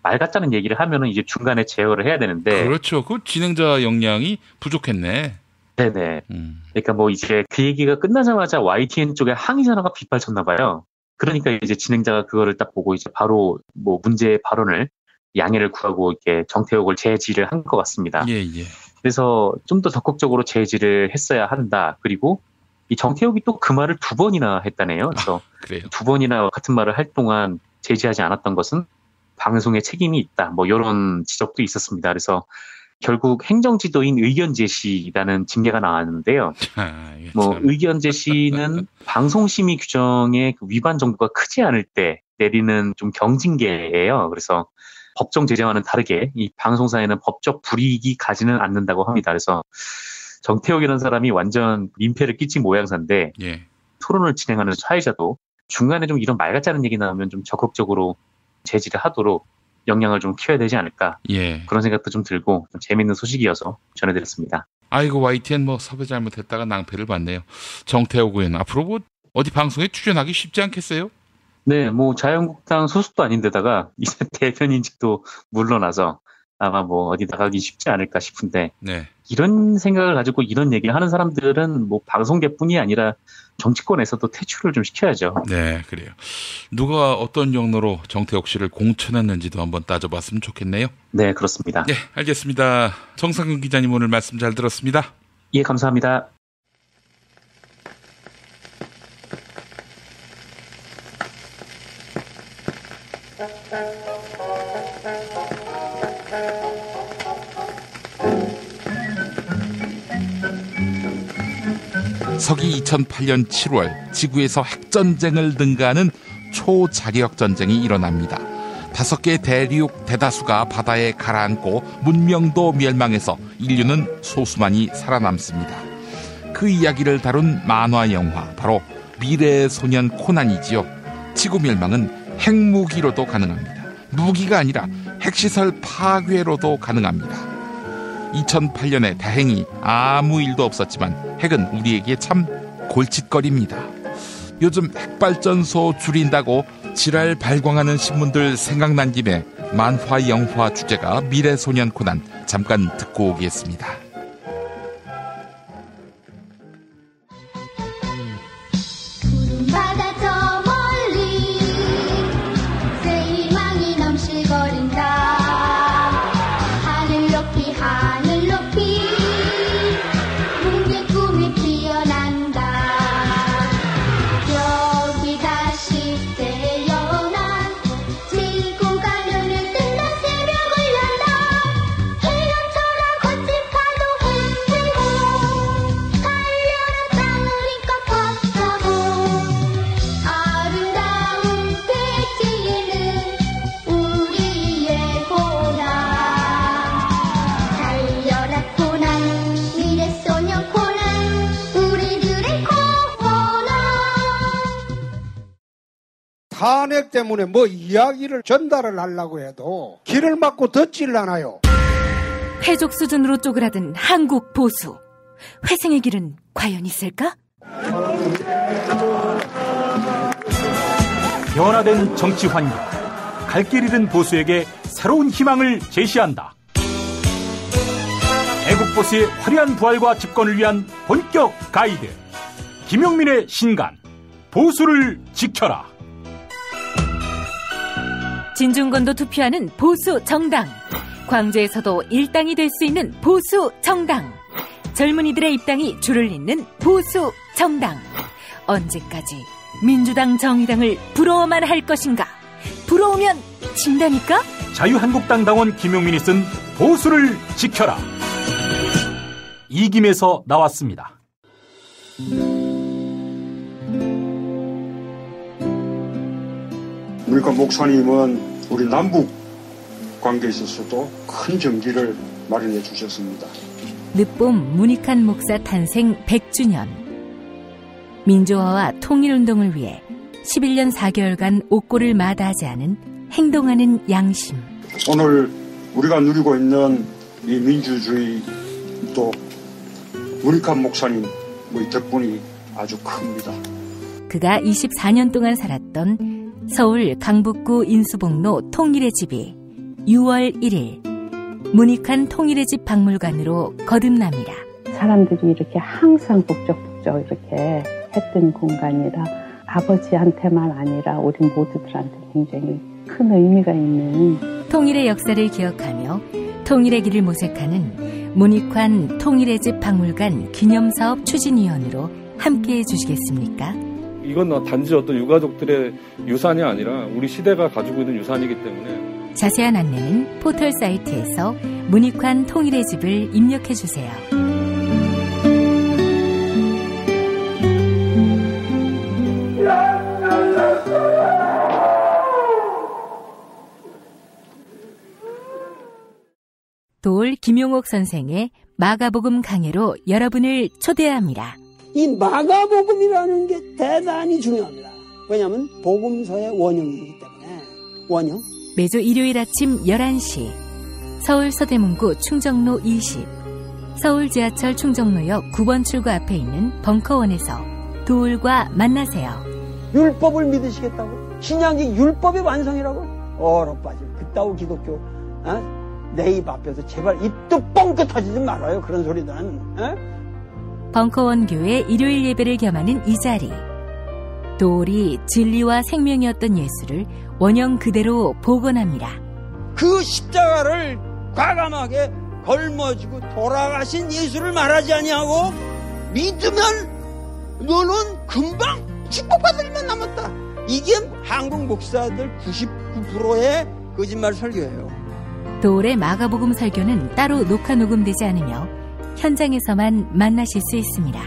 말 같다는 얘기를 하면은 이제 중간에 제어를 해야 되는데. 그렇죠. 그 진행자 역량이 부족했네. 네네. 그러니까 뭐 이제 그 얘기가 끝나자마자 YTN 쪽에 항의 전화가 빗발쳤나 봐요. 그러니까 이제 진행자가 그거를 딱 보고 이제 바로 뭐 문제 발언을 양해를 구하고 이렇게 정태욱을 제지를 한 것 같습니다. 예, 예. 그래서 좀 더 적극적으로 제지를 했어야 한다. 그리고 이 정태욱이 또 그 말을 2번이나 했다네요. 그래서 2번이나 같은 말을 할 동안 제지하지 않았던 것은 방송에 책임이 있다. 뭐 이런 지적도 있었습니다. 그래서 결국 행정지도인 의견 제시라는 징계가 나왔는데요. 뭐 의견 제시는 방송심의 규정의 그 위반 정도가 크지 않을 때 내리는 좀 경징계예요. 그래서 법정 제재와는 다르게 이 방송사에는 법적 불이익이 가지는 않는다고 합니다. 그래서 정태욱이라는 사람이 완전 민폐를 끼친 모양새인데 예. 토론을 진행하는 사회자도 중간에 좀 이런 말 같지 않은 얘기 나오면 좀 적극적으로 제지를 하도록 역량을 좀 키워야 되지 않을까. 예. 그런 생각도 좀 들고 좀 재밌는 소식이어서 전해드렸습니다. 아이고 YTN 뭐 섭외 잘못했다가 낭패를 봤네요. 정태욱 의원 앞으로 뭐 어디 방송에 출연하기 쉽지 않겠어요? 네, 뭐 자유한국당 소속도 아닌데다가 이제 대변인직도 물러나서 아마 뭐 어디 나가기 쉽지 않을까 싶은데 네. 이런 생각을 가지고 이런 얘기를 하는 사람들은 뭐 방송계뿐이 아니라 정치권에서도 퇴출을 좀 시켜야죠. 네, 그래요. 누가 어떤 경로로 정태욱 씨를 공천했는지도 한번 따져봤으면 좋겠네요. 네, 그렇습니다. 네, 알겠습니다. 정상근 기자님 오늘 말씀 잘 들었습니다. 예, 감사합니다. 서기 2008년 7월 지구에서 핵전쟁을 능가하는 초자력전쟁이 일어납니다. 5개의 대륙 대다수가 바다에 가라앉고 문명도 멸망해서 인류는 소수만이 살아남습니다. 그 이야기를 다룬 만화 영화 바로 미래의 소년 코난이지요. 지구 멸망은 핵무기로도 가능합니다. 무기가 아니라 핵시설 파괴로도 가능합니다. 2008년에 다행히 아무 일도 없었지만 핵은 우리에게 참 골칫거리입니다. 요즘 핵발전소 줄인다고 지랄 발광하는 신문들 생각난 김에 만화 영화 주제가 미래소년 코난 잠깐 듣고 오겠습니다. 바다 저 멀리 새 희망이 넘실거린다. 하늘 높이 붕괴 꿈이 피어난다. 여기 다시 태어난 지구가 눈을 뜬다. 새벽을 연다. 해변처럼 거친 파도 흔들고 달려라 땅을 힘껏 걷자고. 아름다운 대지에는 우리의 고난. 달려라 고난 미래소년 코난 우리들의 코난. 탄핵 때문에 뭐 이야기를 전달을 하려고 해도 길을 막고 덧질라나요. 해족 수준으로 쪼그라든 한국 보수. 회생의 길은 과연 있을까? 변화된 정치 환경, 갈 길 잃은 보수에게 새로운 희망을 제시한다. 애국보수의 화려한 부활과 집권을 위한 본격 가이드, 김용민의 신간, 보수를 지켜라. 진중권도 투표하는 보수 정당, 광주에서도 일당이 될 수 있는 보수 정당, 젊은이들의 입당이 줄을 잇는 보수 정당. 언제까지 민주당 정의당을 부러워만 할 것인가? 부러우면 진다니까? 자유한국당 당원 김용민이 쓴 보수를 지켜라. 이김에서 나왔습니다. 그러니까 목사님은 우리 남북 관계에 있어서도 큰 정기를 마련해 주셨습니다. 늦봄 문익환 목사 탄생 100주년. 민주화와 통일운동을 위해 11년 4개월간 옥고를 마다하지 않은 행동하는 양심. 오늘 우리가 누리고 있는 이 민주주의 또 문익환 목사님의 덕분이 아주 큽니다. 그가 24년 동안 살았던 서울 강북구 인수복로 통일의 집이 6월 1일 문익환 통일의 집 박물관으로 거듭납니다. 사람들이 이렇게 항상 북적북적 이렇게 했던 공간이라 아버지한테만 아니라 우리 모두들한테 굉장히 큰 의미가 있는 통일의 역사를 기억하며 통일의 길을 모색하는 문익환 통일의 집 박물관 기념사업 추진위원으로 함께해 주시겠습니까? 이건 단지 어떤 유가족들의 유산이 아니라 우리 시대가 가지고 있는 유산이기 때문에 자세한 안내는 포털 사이트에서 문익환 통일의 집을 입력해 주세요. 도올 김용옥 선생의 마가복음 강해로 여러분을 초대합니다. 이 마가복음이라는 게 대단히 중요합니다. 왜냐하면 복음서의 원형이기 때문에. 원형. 매주 일요일 아침 11시 서울 서대문구 충정로 20, 서울 지하철 충정로역 9번 출구 앞에 있는 벙커원에서 도울과 만나세요. 율법을 믿으시겠다고? 신약이 율법의 완성이라고? 얼어빠질 그따위 기독교 내 입 앞에서 제발 입도 뻥끗 터지지 말아요. 그런 소리는. 벙커원 교회 일요일 예배를 겸하는 이 자리. 도울이 진리와 생명이었던 예수를 원형 그대로 복원합니다. 그 십자가를 과감하게 걸머지고 돌아가신 예수를 말하지 아니하고 믿으면 너는 금방 축복받을 일만 남았다. 이게 한국 목사들 99%의 거짓말 설교예요. 도울의 마가복음 설교는 따로 녹화 녹음되지 않으며 현장에서만 만나실 수 있습니다.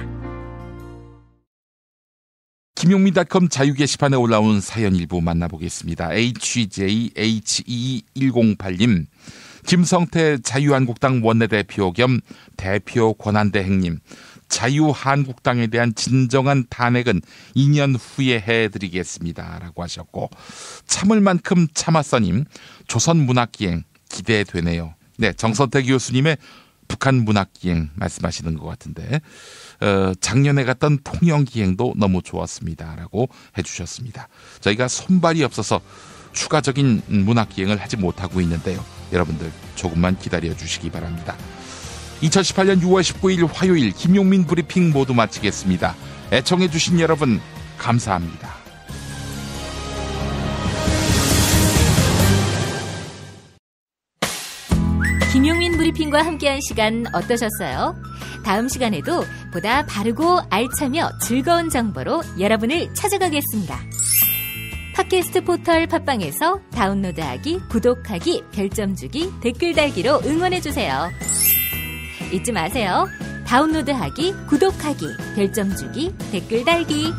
김용민닷컴 자유 게시판에 올라온 사연 일부 만나보겠습니다. HJHE108님, 김성태 자유한국당 원내대표 겸 대표 권한대행님, 자유한국당에 대한 진정한 탄핵은 2년 후에 해드리겠습니다. 라고 하셨고, 참을 만큼 참았어님, 조선문학기행 기대되네요. 네, 정선태 교수님의 북한 문학기행 말씀하시는 것 같은데, 작년에 갔던 통영기행도 너무 좋았습니다. 라고 해주셨습니다. 저희가 손발이 없어서 추가적인 문학기행을 하지 못하고 있는데요. 여러분들 조금만 기다려 주시기 바랍니다. 2018년 6월 19일 화요일 김용민 브리핑 모두 마치겠습니다. 애청해 주신 여러분 감사합니다. 김용민 브리핑과 함께한 시간 어떠셨어요? 다음 시간에도 보다 바르고 알차며 즐거운 정보로 여러분을 찾아가겠습니다. 팟캐스트 포털 팟빵에서 다운로드하기, 구독하기, 별점 주기, 댓글 달기로 응원해주세요. 잊지 마세요. 다운로드하기, 구독하기, 별점 주기, 댓글 달기.